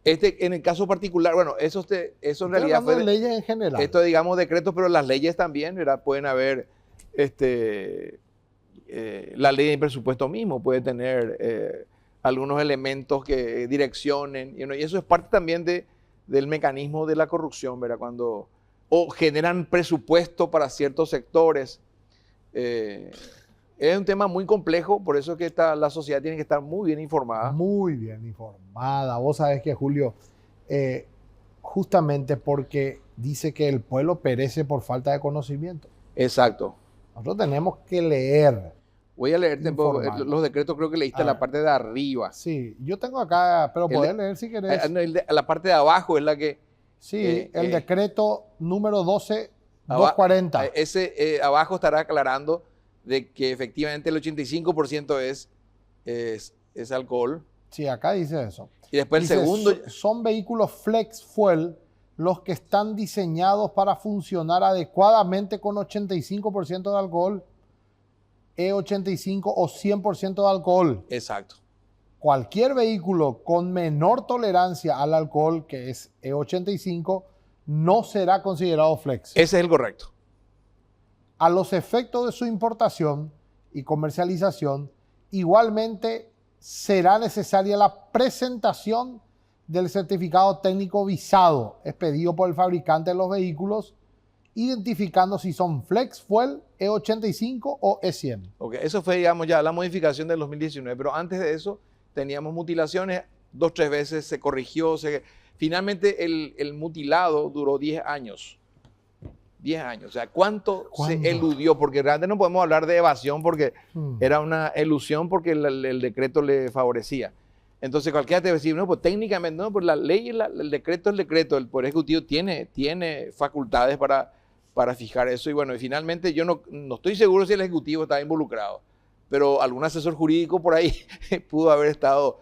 En el caso particular, bueno, eso en realidad fue... de leyes en general. Esto, digamos, decretos, pero las leyes también, ¿verdad? Pueden haber, la ley de presupuesto mismo puede tener algunos elementos que direccionen, y eso es parte también del mecanismo de la corrupción, ¿verdad? O generan presupuesto para ciertos sectores. Es un tema muy complejo, por eso que la sociedad tiene que estar muy bien informada. Muy bien informada. Vos sabés que, Julio, justamente porque dice que el pueblo perece por falta de conocimiento. Exacto. Nosotros tenemos que leer. Voy a leerte los decretos, creo que leíste la parte de arriba. Sí, yo tengo acá, pero podés leer si querés. La parte de abajo es la que... Sí, el decreto número 12.240. Ese abajo estará aclarando de que efectivamente el 85% es alcohol. Sí, acá dice eso. Y después dice, el segundo... Son vehículos flex fuel los que están diseñados para funcionar adecuadamente con 85% de alcohol, E85 o 100% de alcohol. Exacto. Cualquier vehículo con menor tolerancia al alcohol, que es E85, no será considerado flex. Ese es el correcto. A los efectos de su importación y comercialización, igualmente será necesaria la presentación del certificado técnico visado, expedido por el fabricante de los vehículos, identificando si son flex, fuel, E85 o E100. Ok, eso fue, digamos, ya la modificación del 2019, pero antes de eso teníamos mutilaciones, 2 o 3 veces se corrigió, finalmente el mutilado duró 10 años. 10 años, o sea, ¿cuánto se eludió? Porque realmente no podemos hablar de evasión porque era una elusión porque el decreto le favorecía. Entonces cualquiera te va a decir, no, pues técnicamente, no, pues la ley, el decreto es el decreto, el Poder Ejecutivo tiene facultades para fijar eso y bueno, y finalmente yo no estoy seguro si el Ejecutivo estaba involucrado, pero algún asesor jurídico por ahí pudo haber estado,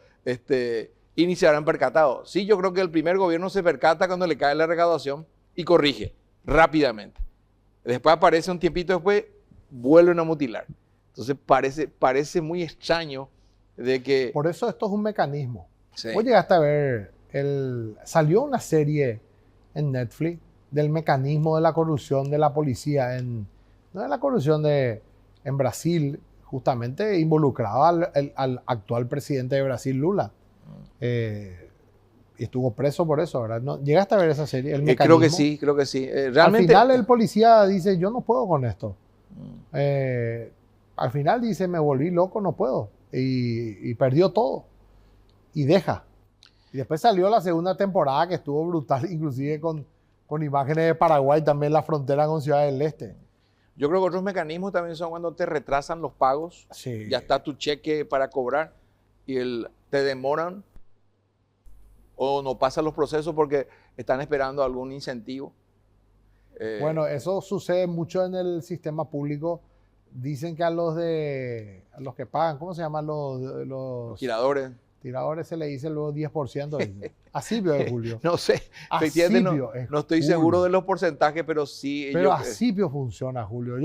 y ni se habrán percatado. Sí, yo creo que el primer gobierno se percata cuando le cae la recaudación y corrige rápidamente. Después aparece un tiempito después, vuelven a mutilar. Entonces parece muy extraño de que... Por eso esto es un mecanismo. Sí. Vos llegaste a ver, salió una serie en Netflix del mecanismo de la corrupción de la policía, no de la corrupción en Brasil, justamente involucraba al actual presidente de Brasil, Lula. Y estuvo preso por eso, ¿verdad? ¿No? ¿Llegaste a ver esa serie? El mecanismo. Creo que sí. Realmente... Al final el policía dice, yo no puedo con esto. Al final dice, me volví loco, no puedo. Y perdió todo. Y deja. Y después salió la segunda temporada que estuvo brutal, inclusive con imágenes de Paraguay, también la frontera con Ciudad del Este. Yo creo que otros mecanismos también son cuando te retrasan los pagos. Sí. Ya está tu cheque para cobrar y te demoran o no pasan los procesos porque están esperando algún incentivo. Bueno, eso sucede mucho en el sistema público. Dicen que a los que pagan, ¿cómo se llaman los tiradores? Tiradores se le dice luego 10%. Asipio es, Julio. No sé, no estoy seguro de los porcentajes, pero sí. Pero Asipio funciona, Julio.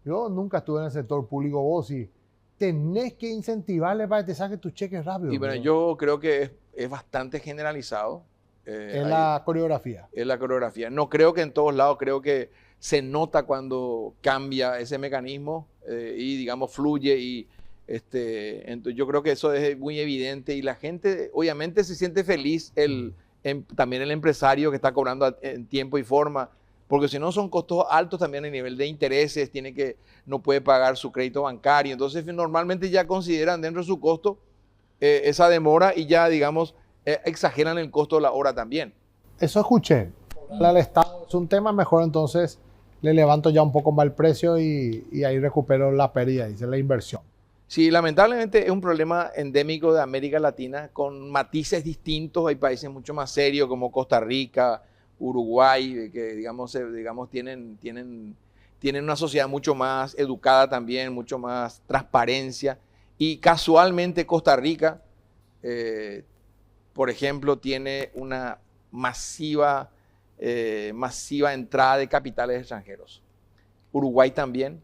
Yo nunca estuve en el sector público, vos sí. Tenés que incentivarle para que te saque tus cheques rápido. Y bueno, yo creo que es bastante generalizado. Es la coreografía. Es la coreografía. No creo que en todos lados, creo que se nota cuando cambia ese mecanismo y, digamos, fluye y entonces yo creo que eso es muy evidente y la gente obviamente se siente feliz, también el empresario que está cobrando en tiempo y forma, porque si no son costos altos también a nivel de intereses, no puede pagar su crédito bancario, entonces normalmente ya consideran dentro de su costo esa demora y ya, digamos, exageran el costo de la hora también. Eso escuché. Al Estado es un tema, mejor entonces le levanto ya un poco más el precio y ahí recupero la pérdida, dice la inversión. Sí, lamentablemente es un problema endémico de América Latina con matices distintos. Hay países mucho más serios como Costa Rica, Uruguay, que digamos tienen una sociedad mucho más educada también, mucho más transparencia. Y casualmente Costa Rica, por ejemplo, tiene una masiva entrada de capitales extranjeros. Uruguay también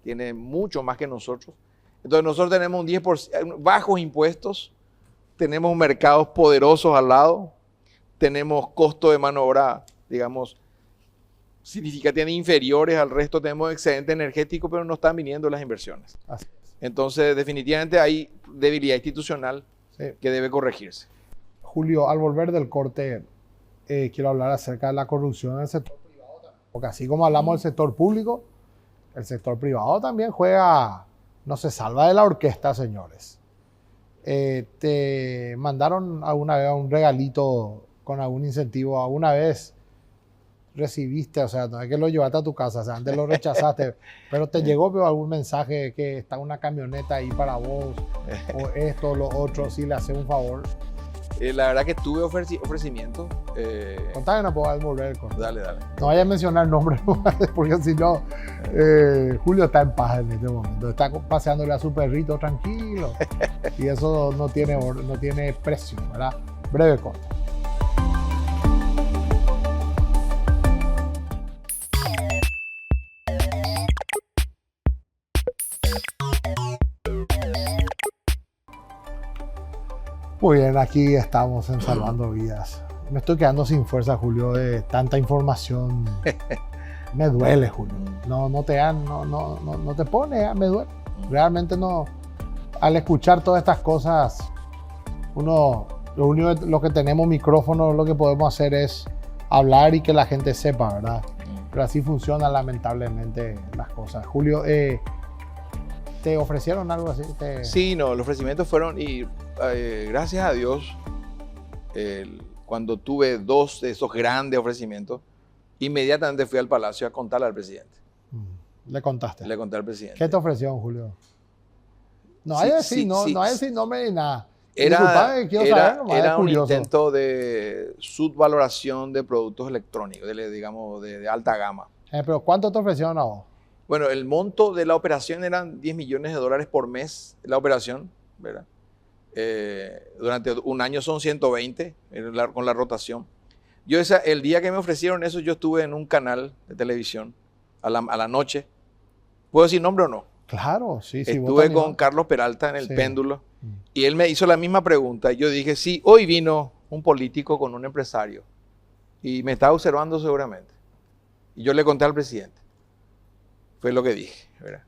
tiene mucho más que nosotros. Entonces nosotros tenemos un 10%, bajos impuestos, tenemos mercados poderosos al lado, tenemos costo de mano de obra, digamos, significativamente inferiores al resto, tenemos excedente energético, pero no están viniendo las inversiones. Así es. Entonces definitivamente hay debilidad institucional que debe corregirse. Julio, al volver del corte, quiero hablar acerca de la corrupción en el sector privado también. Porque así como hablamos del sector público, el sector privado también juega, no se salva de la orquesta, señores. ¿Te mandaron alguna vez un regalito con algún incentivo? ¿Alguna vez recibiste? O sea, no es que lo llevaste a tu casa, o sea, antes lo rechazaste, pero te llegó algún mensaje que está una camioneta ahí para vos, o esto, lo otro, si le haces un favor. La verdad que tuve ofrecimientos. Contame, no puedo volver con. Dale. No vayas a mencionar nombres, porque si no, Julio está en paz en este momento. Está paseándole a su perrito tranquilo. Y eso no tiene precio, ¿verdad? Breve corte. Muy bien, aquí estamos en Salvando Vidas. Me estoy quedando sin fuerza, Julio, de tanta información. Me duele, Julio. No te pone, me duele. Realmente no. Al escuchar todas estas cosas, lo que tenemos micrófono, lo que podemos hacer es hablar y que la gente sepa, ¿verdad? Pero así funcionan lamentablemente las cosas. Julio, ¿te ofrecieron algo así? Sí, no, los ofrecimientos fueron y gracias a Dios, cuando tuve dos de esos grandes ofrecimientos, inmediatamente fui al Palacio a contarle al presidente. ¿Le contaste? Le conté al presidente. ¿Qué te ofrecieron, Julio? No hay decir nombre ni nada. Era un intento de subvaloración de productos electrónicos, digamos, de alta gama. Pero ¿cuánto te ofrecieron a vos? Bueno, el monto de la operación eran $10 millones por mes, la operación, ¿verdad? Durante un año son 120 con la rotación. El día que me ofrecieron eso, yo estuve en un canal de televisión a la noche. ¿Puedo decir nombre o no? Claro, sí. Estuve con Carlos Peralta en el Péndulo y él me hizo la misma pregunta. Yo dije, sí, hoy vino un político con un empresario y me estaba observando seguramente. Y yo le conté al presidente. Fue lo que dije, ¿verdad?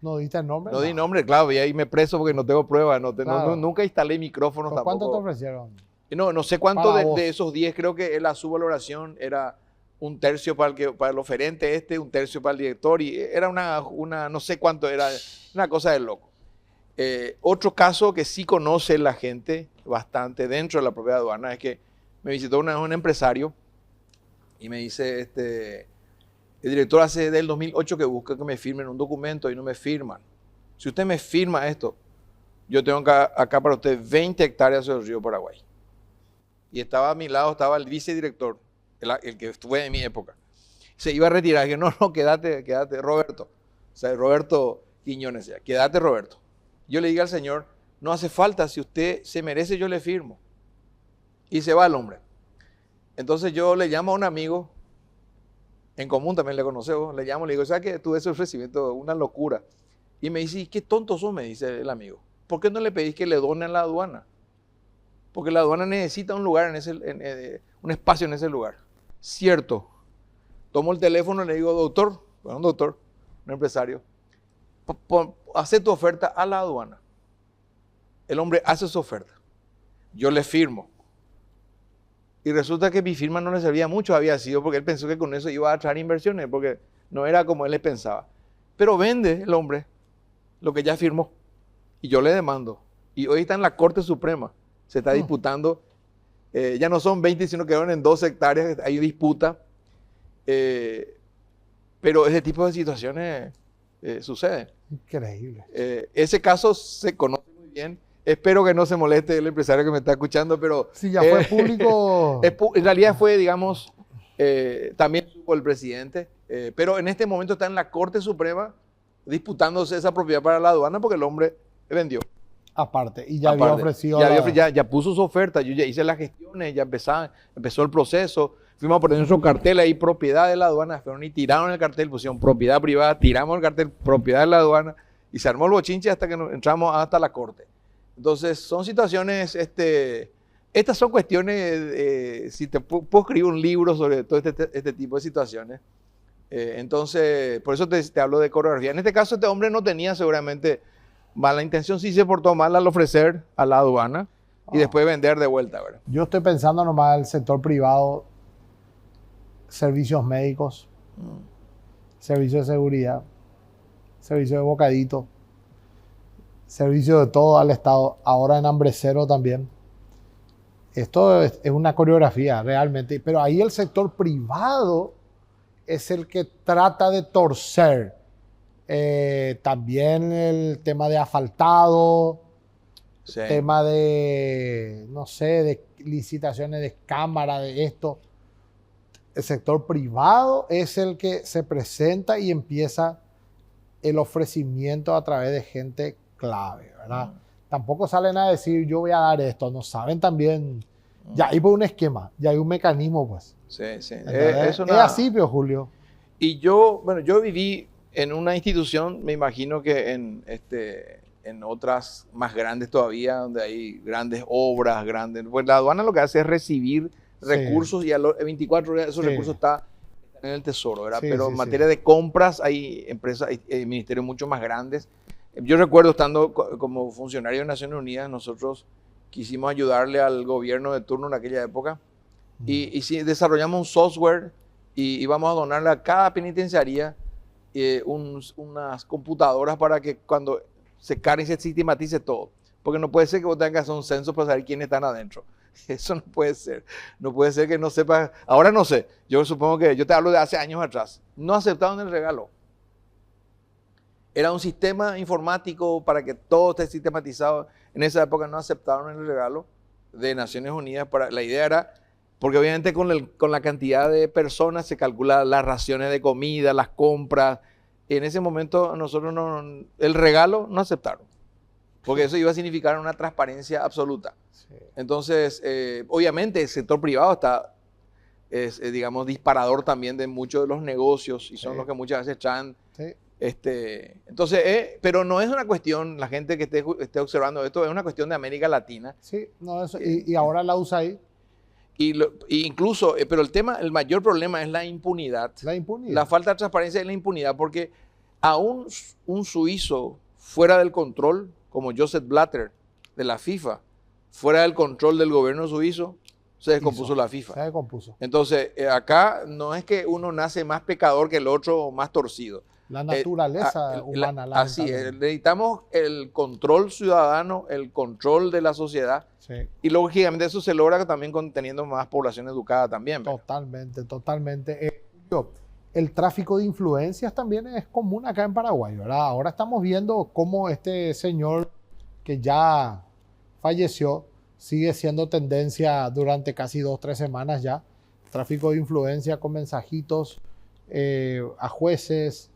¿No diste el nombre? No di nombre, claro, y ahí me preso porque no tengo pruebas. Nunca instalé micrófonos tampoco. ¿Cuánto te ofrecieron? No sé cuánto de esos 10, creo que la subvaloración era un tercio para el oferente un tercio para el director, y era una no sé cuánto, era una cosa de loco. Otro caso que sí conoce la gente bastante dentro de la propia aduana es que me visitó un empresario y me dice, el director hace del 2008 que busca que me firmen un documento y no me firman. Si usted me firma esto, yo tengo acá para usted 20 hectáreas del río Paraguay. Y estaba a mi lado, estaba el vicedirector, el que estuve en mi época. Se iba a retirar, que no, quédate, Roberto. O sea, Roberto Quiñones, ya, quédate, Roberto. Yo le digo al señor, no hace falta, si usted se merece, yo le firmo. Y se va el hombre. Entonces yo le llamo a un amigo, en común también le conocemos, le llamo, le digo, ¿sabes qué? Tuve ese ofrecimiento, una locura. Y me dice, ¿qué tontos son? Me dice el amigo. ¿Por qué no le pedís que le donen la aduana? Porque la aduana necesita un lugar, un espacio en ese lugar. Cierto, Tomo el teléfono y le digo, doctor, bueno, un doctor, un empresario, hace tu oferta a la aduana. El hombre hace su oferta. Yo le firmo. Y resulta que mi firma no le servía mucho, había sido porque él pensó que con eso iba a traer inversiones, porque no era como él pensaba. Pero vende el hombre lo que ya firmó. Y yo le demando. Y hoy está en la Corte Suprema. Se está disputando. Ya no son 20, sino que quedaron en 12 hectáreas. Hay disputa. Pero ese tipo de situaciones suceden. Increíble. Ese caso se conoce muy bien. Espero que no se moleste el empresario que me está escuchando, pero... Sí, ya fue público. En realidad fue, digamos, también supo el presidente, pero en este momento está en la Corte Suprema disputándose esa propiedad para la aduana porque el hombre vendió. Aparte, y ya había ofrecido. Ya puso su oferta, yo ya hice las gestiones, ya empezó el proceso. Fuimos a poner nuestro cartel ahí, propiedad de la aduana. Fueron y tiraron el cartel, pusieron propiedad privada, tiramos el cartel, propiedad de la aduana, y se armó el bochinche hasta que entramos hasta la Corte. Entonces, son situaciones, estas son cuestiones, si te puedo escribir un libro sobre todo este tipo de situaciones. Entonces, por eso te hablo de coreografía. En este caso, este hombre no tenía seguramente mala intención, sí se portó mal al ofrecer a la aduana y después vender de vuelta, ¿verdad? Yo estoy pensando nomás en el sector privado, servicios médicos, servicios de seguridad, servicios de bocadito, servicio de todo al Estado, ahora en hambre cero también. Esto es una coreografía realmente, pero ahí el sector privado es el que trata de torcer. También el tema de asfaltado, Sí. tema de, no sé, de licitaciones de cámara, de esto. El sector privado es el que se presenta y empieza el ofrecimiento a través de gente clave, ¿verdad? Tampoco salen a decir yo voy a dar esto, no saben también, ya hay un esquema, ya hay un mecanismo, pues. Sí. Es así, pero Julio. Y yo viví en una institución, me imagino que en otras más grandes todavía, donde hay grandes obras, pues la aduana lo que hace es recibir recursos y a los 24 horas esos recursos están en el tesoro, ¿verdad? Pero en materia de compras hay empresas, hay ministerios mucho más grandes. Yo recuerdo estando como funcionario de Naciones Unidas, nosotros quisimos ayudarle al gobierno de turno en aquella época y sí, desarrollamos un software y íbamos a donarle a cada penitenciaría unas computadoras para que cuando se cargue y se sistematice todo. Porque no puede ser que vos tengas que hacer un censo para saber quiénes están adentro. Eso no puede ser. No puede ser que no sepas. Ahora no sé. Yo supongo que yo te hablo de hace años atrás. No aceptaron el regalo. Era un sistema informático para que todo esté sistematizado. En esa época no aceptaron el regalo de Naciones Unidas. La idea era, porque obviamente con la cantidad de personas se calcula las raciones de comida, las compras. En ese momento nosotros el regalo no aceptaron. Porque eso iba a significar una transparencia absoluta. Sí. Entonces, obviamente el sector privado es digamos, disparador también de muchos de los negocios y son los que muchas veces traen. Sí. Entonces, pero no es una cuestión, la gente que esté observando esto, es una cuestión de América Latina. Sí, no, eso, y ahora la USAID. Incluso, pero el mayor problema es la impunidad. La impunidad. La falta de transparencia y la impunidad, porque aún un suizo fuera del control, como Joseph Blatter de la FIFA, fuera del control del gobierno suizo, se descompuso la FIFA. Se descompuso. Entonces, acá no es que uno nace más pecador que el otro o más torcido. La naturaleza humana. Así es. Necesitamos el control ciudadano, el control de la sociedad. Sí. Y lógicamente eso se logra también teniendo más población educada también. ¿Verdad? Totalmente. El tráfico de influencias también es común acá en Paraguay, ¿verdad? Ahora estamos viendo cómo este señor que ya falleció sigue siendo tendencia durante casi 2 o 3 semanas ya. Tráfico de influencia con mensajitos a jueces,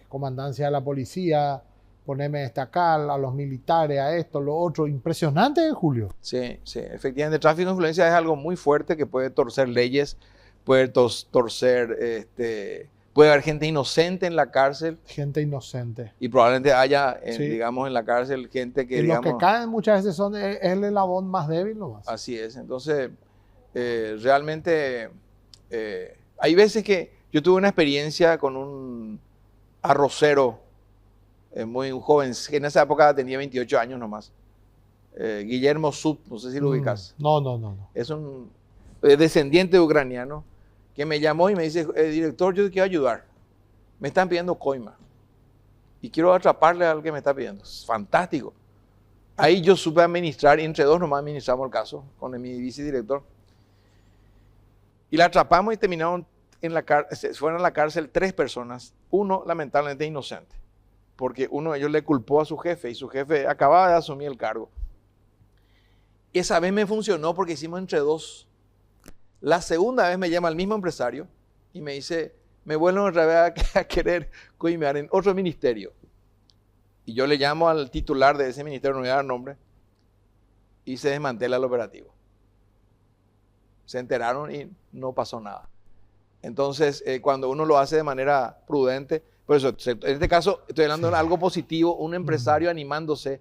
comandancia de la policía, ponerme destacar a los militares, a esto, lo otro. Impresionante, Julio. Sí, efectivamente. El tráfico de influencia es algo muy fuerte que puede torcer leyes, puede torcer, puede haber gente inocente en la cárcel. Gente inocente. Y probablemente haya, digamos, en la cárcel gente que, y digamos... los que caen muchas veces es el eslabón más débil nomás. Así es. Entonces, realmente Hay veces que yo tuve una experiencia con un arrocero muy joven, que en esa época tenía 28 años nomás. Guillermo Sub, no sé si lo ubicas. No. Es un descendiente ucraniano que me llamó y me dice, director, yo te quiero ayudar. Me están pidiendo coima y quiero atraparle al que me está pidiendo. Es fantástico. Ahí yo supe administrar, y entre dos nomás administramos el caso con mi vicedirector. Y la atrapamos y terminaron fueron a la cárcel 3 personas. Uno, lamentablemente, inocente, porque uno de ellos le culpó a su jefe y su jefe acababa de asumir el cargo. Esa vez me funcionó porque hicimos entre 2. La segunda vez me llama el mismo empresario y me dice, me vuelven otra vez a querer coimear en otro ministerio. Y yo le llamo al titular de ese ministerio, no voy a dar nombre, y se desmantela el operativo. Se enteraron y no pasó nada. Entonces, cuando uno lo hace de manera prudente, por eso, en este caso, estoy hablando de algo positivo, un empresario animándose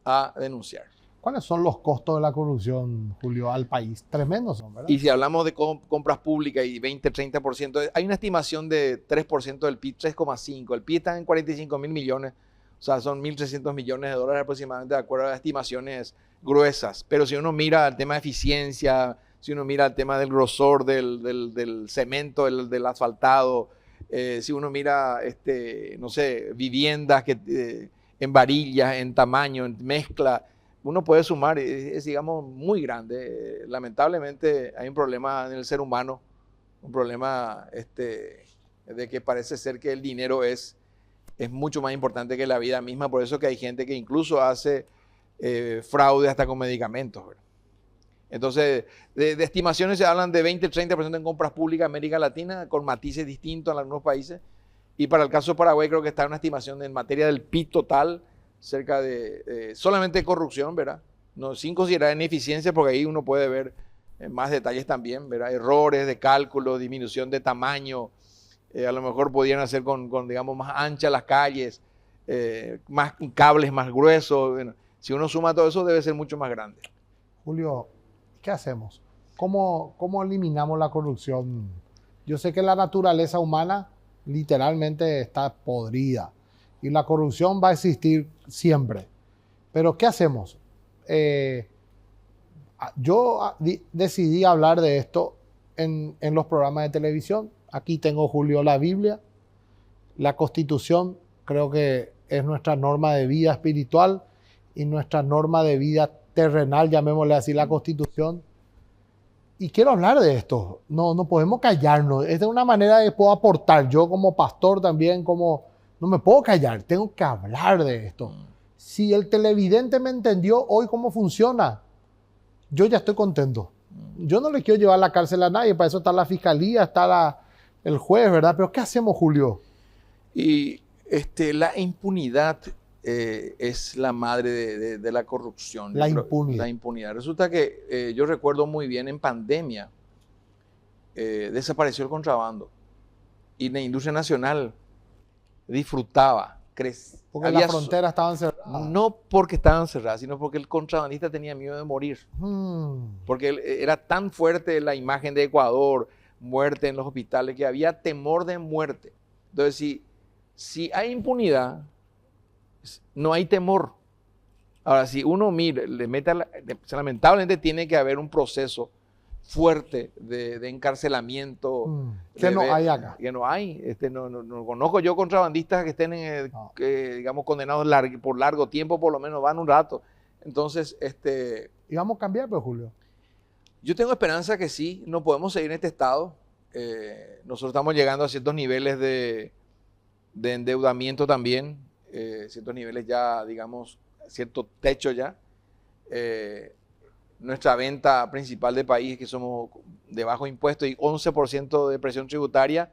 a denunciar. ¿Cuáles son los costos de la corrupción, Julio, al país? Tremendos son, ¿verdad? Y si hablamos de compras públicas y 20-30%, hay una estimación de 3% del PIB, 3,5%. El PIB está en 45.000 millones, o sea, son 1.300 millones de dólares aproximadamente, de acuerdo a estimaciones gruesas. Pero si uno mira el tema de eficiencia, si uno mira el tema del grosor del cemento, del asfaltado, si uno mira, no sé, viviendas en varillas, en tamaño, en mezcla, uno puede sumar, es digamos, muy grande. Lamentablemente hay un problema en el ser humano, un problema de que parece ser que el dinero es mucho más importante que la vida misma, por eso que hay gente que incluso hace fraude hasta con medicamentos, ¿verdad? Entonces, de estimaciones se hablan de 20-30% en compras públicas en América Latina, con matices distintos en algunos países. Y para el caso de Paraguay creo que está una estimación en materia del PIB total, cerca de solamente corrupción, ¿verdad? No, sin considerar ineficiencia, porque ahí uno puede ver más detalles también, ¿verdad? Errores de cálculo, disminución de tamaño, a lo mejor podrían hacer con digamos, más anchas las calles, más cables más gruesos. Bueno, si uno suma todo eso, debe ser mucho más grande. Julio, ¿qué hacemos? ¿Cómo eliminamos la corrupción? Yo sé que la naturaleza humana literalmente está podrida y la corrupción va a existir siempre. Pero ¿qué hacemos? Yo decidí hablar de esto en los programas de televisión. Aquí tengo, Julio, la Biblia. La Constitución creo que es nuestra norma de vida espiritual y nuestra norma de vida terrenal, llamémosle así, la Constitución. Y quiero hablar de esto. No podemos callarnos. Es de una manera que puedo aportar. Yo como pastor también, no me puedo callar. Tengo que hablar de esto. Si el televidente me entendió hoy cómo funciona, yo ya estoy contento. Yo no le quiero llevar a la cárcel a nadie. Para eso está la fiscalía, está el juez, ¿verdad? Pero ¿qué hacemos, Julio? Y la impunidad es la madre de la corrupción. La impunidad. La impunidad. Resulta que yo recuerdo muy bien en pandemia, desapareció el contrabando y la industria nacional disfrutaba, porque las fronteras estaban cerradas. No porque estaban cerradas, sino porque el contrabandista tenía miedo de morir. Porque era tan fuerte la imagen de Ecuador, muerte en los hospitales, que había temor de muerte. Entonces, si hay impunidad, no hay temor. Ahora, si uno mira, lamentablemente tiene que haber un proceso fuerte de encarcelamiento. Que no hay acá. Que no hay. No conozco yo contrabandistas que estén, digamos, condenados por largo tiempo, por lo menos van un rato. Entonces, ¿Y vamos a cambiar, pues, Julio? Yo tengo esperanza que sí, no podemos seguir en este estado. Nosotros estamos llegando a ciertos niveles de endeudamiento también, ciertos niveles ya, digamos, cierto techo ya. Nuestra venta principal del país es que somos de bajo impuesto y 11% de presión tributaria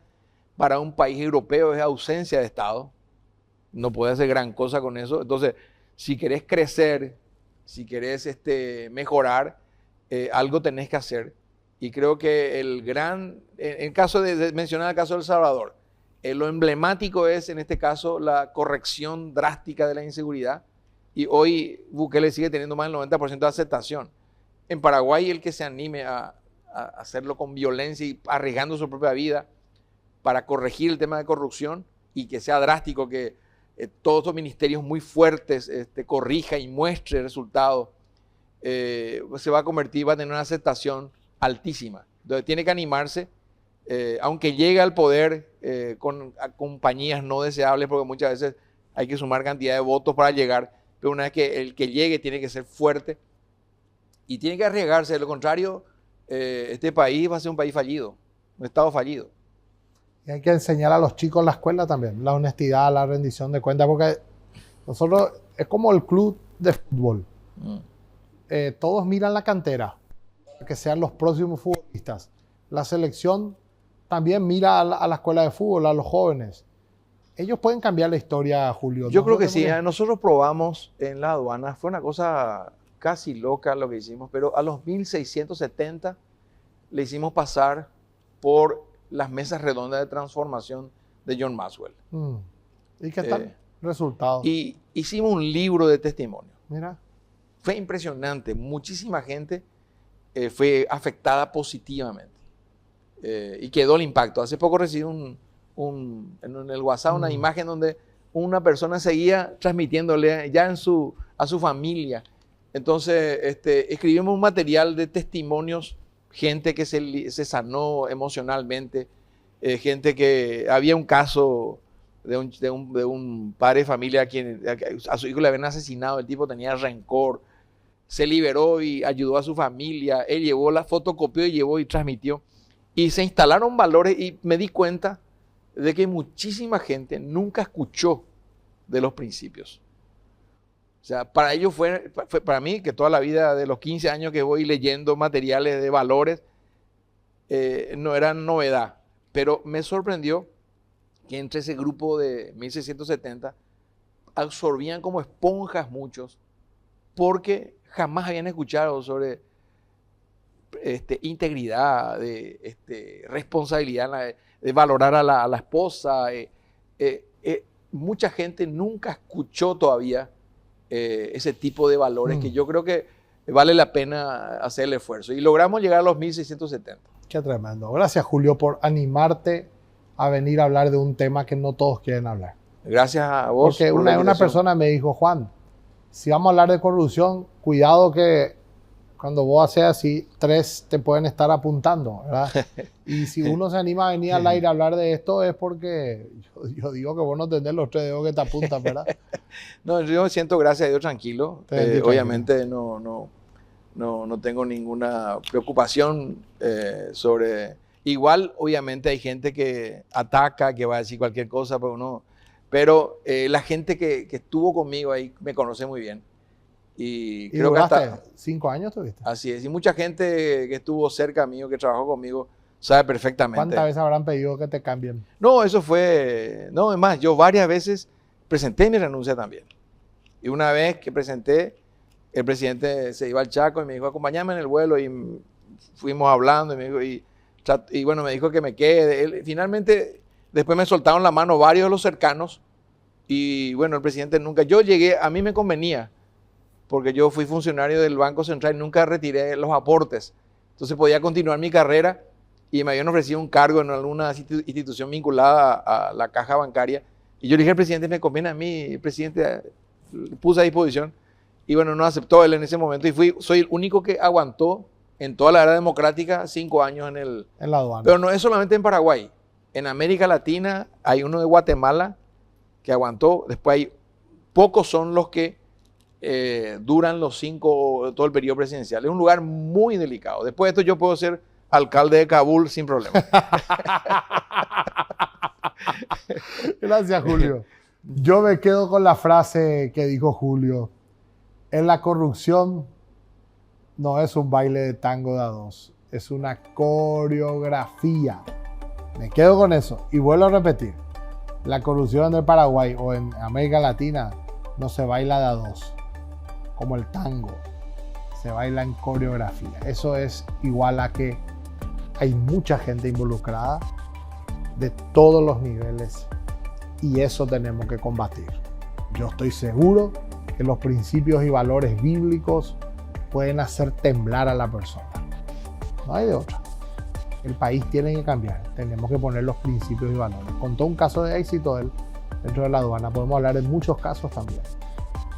para un país europeo es ausencia de Estado. No puede hacer gran cosa con eso. Entonces, si querés crecer, si querés mejorar, algo tenés que hacer. Y creo que en el caso de mencionar el caso de El Salvador, lo emblemático es en este caso la corrección drástica de la inseguridad. Y hoy Bukele sigue teniendo más del 90% de aceptación. En Paraguay, el que se anime a hacerlo con violencia y arriesgando su propia vida para corregir el tema de corrupción y que sea drástico, que todos estos ministerios muy fuertes corrija y muestre resultados, se va a convertir, va a tener una aceptación altísima. Entonces tiene que animarse, aunque llegue al poder con compañías no deseables, porque muchas veces hay que sumar cantidad de votos para llegar, pero una vez que el que llegue tiene que ser fuerte y tiene que arriesgarse. De lo contrario, este país va a ser un país fallido, un estado fallido. Y hay que enseñar a los chicos en la escuela también, la honestidad, la rendición de cuentas, porque nosotros es como el club de fútbol. Todos miran la cantera, que sean los próximos futbolistas. La selección también mira a la escuela de fútbol, a los jóvenes. Ellos pueden cambiar la historia, Julio. Yo creo que sí. Nosotros probamos en la aduana, fue una cosa casi loca lo que hicimos, pero a los 1670 le hicimos pasar por las mesas redondas de transformación de John Maxwell. ¿Y qué tal? Resultados. Y hicimos un libro de testimonio. Mira. Fue impresionante. Muchísima gente fue afectada positivamente. Y quedó el impacto. Hace poco recibí en el WhatsApp una imagen donde una persona seguía transmitiéndole ya a su familia. Entonces escribimos un material de testimonios, gente que se sanó emocionalmente, gente que había un caso de un padre de familia a su hijo le habían asesinado, el tipo tenía rencor, se liberó y ayudó a su familia, él llevó la fotocopió y llevó y transmitió, y se instalaron valores y me di cuenta de que muchísima gente nunca escuchó de los principios. O sea, para ellos fue para mí, que toda la vida de los 15 años que voy leyendo materiales de valores, no eran novedad. Pero me sorprendió que entre ese grupo de 1670 absorbían como esponjas muchos, porque jamás habían escuchado sobre integridad, responsabilidad, de valorar a la esposa. Mucha gente nunca escuchó todavía ese tipo de valores que yo creo que vale la pena hacer el esfuerzo. Y logramos llegar a los 1670. Qué tremendo. Gracias, Julio, por animarte a venir a hablar de un tema que no todos quieren hablar. Gracias a vos. Porque una persona me dijo, Juan, si vamos a hablar de corrupción, cuidado que cuando vos haces así, 3 te pueden estar apuntando, ¿verdad? Y si uno se anima a venir al aire a hablar de esto es porque yo digo que vos no tenés los 3 dedos que te apuntan, ¿verdad? No, yo me siento, gracias a Dios, tranquilo. Obviamente no tengo ninguna preocupación sobre... Igual, obviamente, hay gente que ataca, que va a decir cualquier cosa, pero la gente que estuvo conmigo ahí me conoce muy bien. Y creo que hasta 5 años tuviste. Así es. Y mucha gente que estuvo cerca mío, que trabajó conmigo, sabe perfectamente. ¿Cuántas veces habrán pedido que te cambien? No, eso fue... No, es más, yo varias veces presenté mi renuncia también. Y una vez que presenté, el presidente se iba al Chaco y me dijo, acompáñame en el vuelo. Y fuimos hablando y me dijo... Y bueno, me dijo que me quede. Finalmente, después me soltaron la mano varios de los cercanos. Y bueno, el presidente nunca... Yo llegué, a mí me convenía, porque yo fui funcionario del Banco Central y nunca retiré los aportes. Entonces podía continuar mi carrera y me habían ofrecido un cargo en alguna institución vinculada a la caja bancaria. Y yo le dije al presidente, me conviene a mí, el presidente puse a disposición. Y bueno, no aceptó él en ese momento y soy el único que aguantó en toda la era democrática 5 años en la aduana. Pero no es solamente en Paraguay. En América Latina hay uno de Guatemala que aguantó. Después pocos son los que duran los 5, todo el periodo presidencial. Es un lugar muy delicado. Después de esto yo puedo ser alcalde de Kabul sin problema. Gracias, Julio. Yo me quedo con la frase que dijo Julio. En la corrupción no es un baile de tango de a 2, es una coreografía. Me quedo con eso y vuelvo a repetir. La corrupción en el Paraguay o en América Latina no se baila de a 2, como el tango. Se baila en coreografía. Eso es igual a que hay mucha gente involucrada de todos los niveles y eso tenemos que combatir. Yo estoy seguro que los principios y valores bíblicos pueden hacer temblar a la persona. No hay de otra. el país tiene que cambiar. Tenemos que poner los principios y valores. Contó un caso de éxito dentro de la aduana. Podemos hablar de muchos casos también.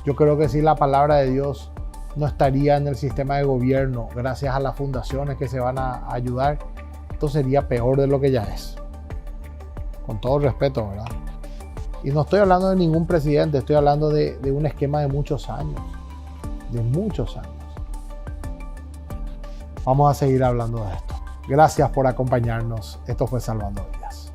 Yo creo que si la palabra de Dios no estaría en el sistema de gobierno, gracias a las fundaciones que se van a ayudar, esto sería peor de lo que ya es. Con todo respeto, ¿verdad? Y no estoy hablando de ningún presidente, estoy hablando de un esquema de muchos años. De muchos años. Vamos a seguir hablando de esto. Gracias por acompañarnos. Esto fue Salvando Vidas.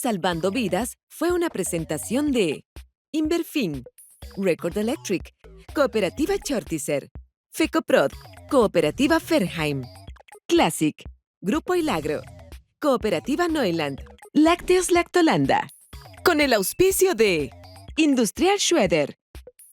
Salvando Vidas fue una presentación de Inverfin, Record Electric, Cooperativa Chortizer, Fecoprod, Cooperativa Ferheim, Classic, Grupo Ilagro, Cooperativa Neuland, Lácteos Lactolanda, con el auspicio de Industrial Schroeder,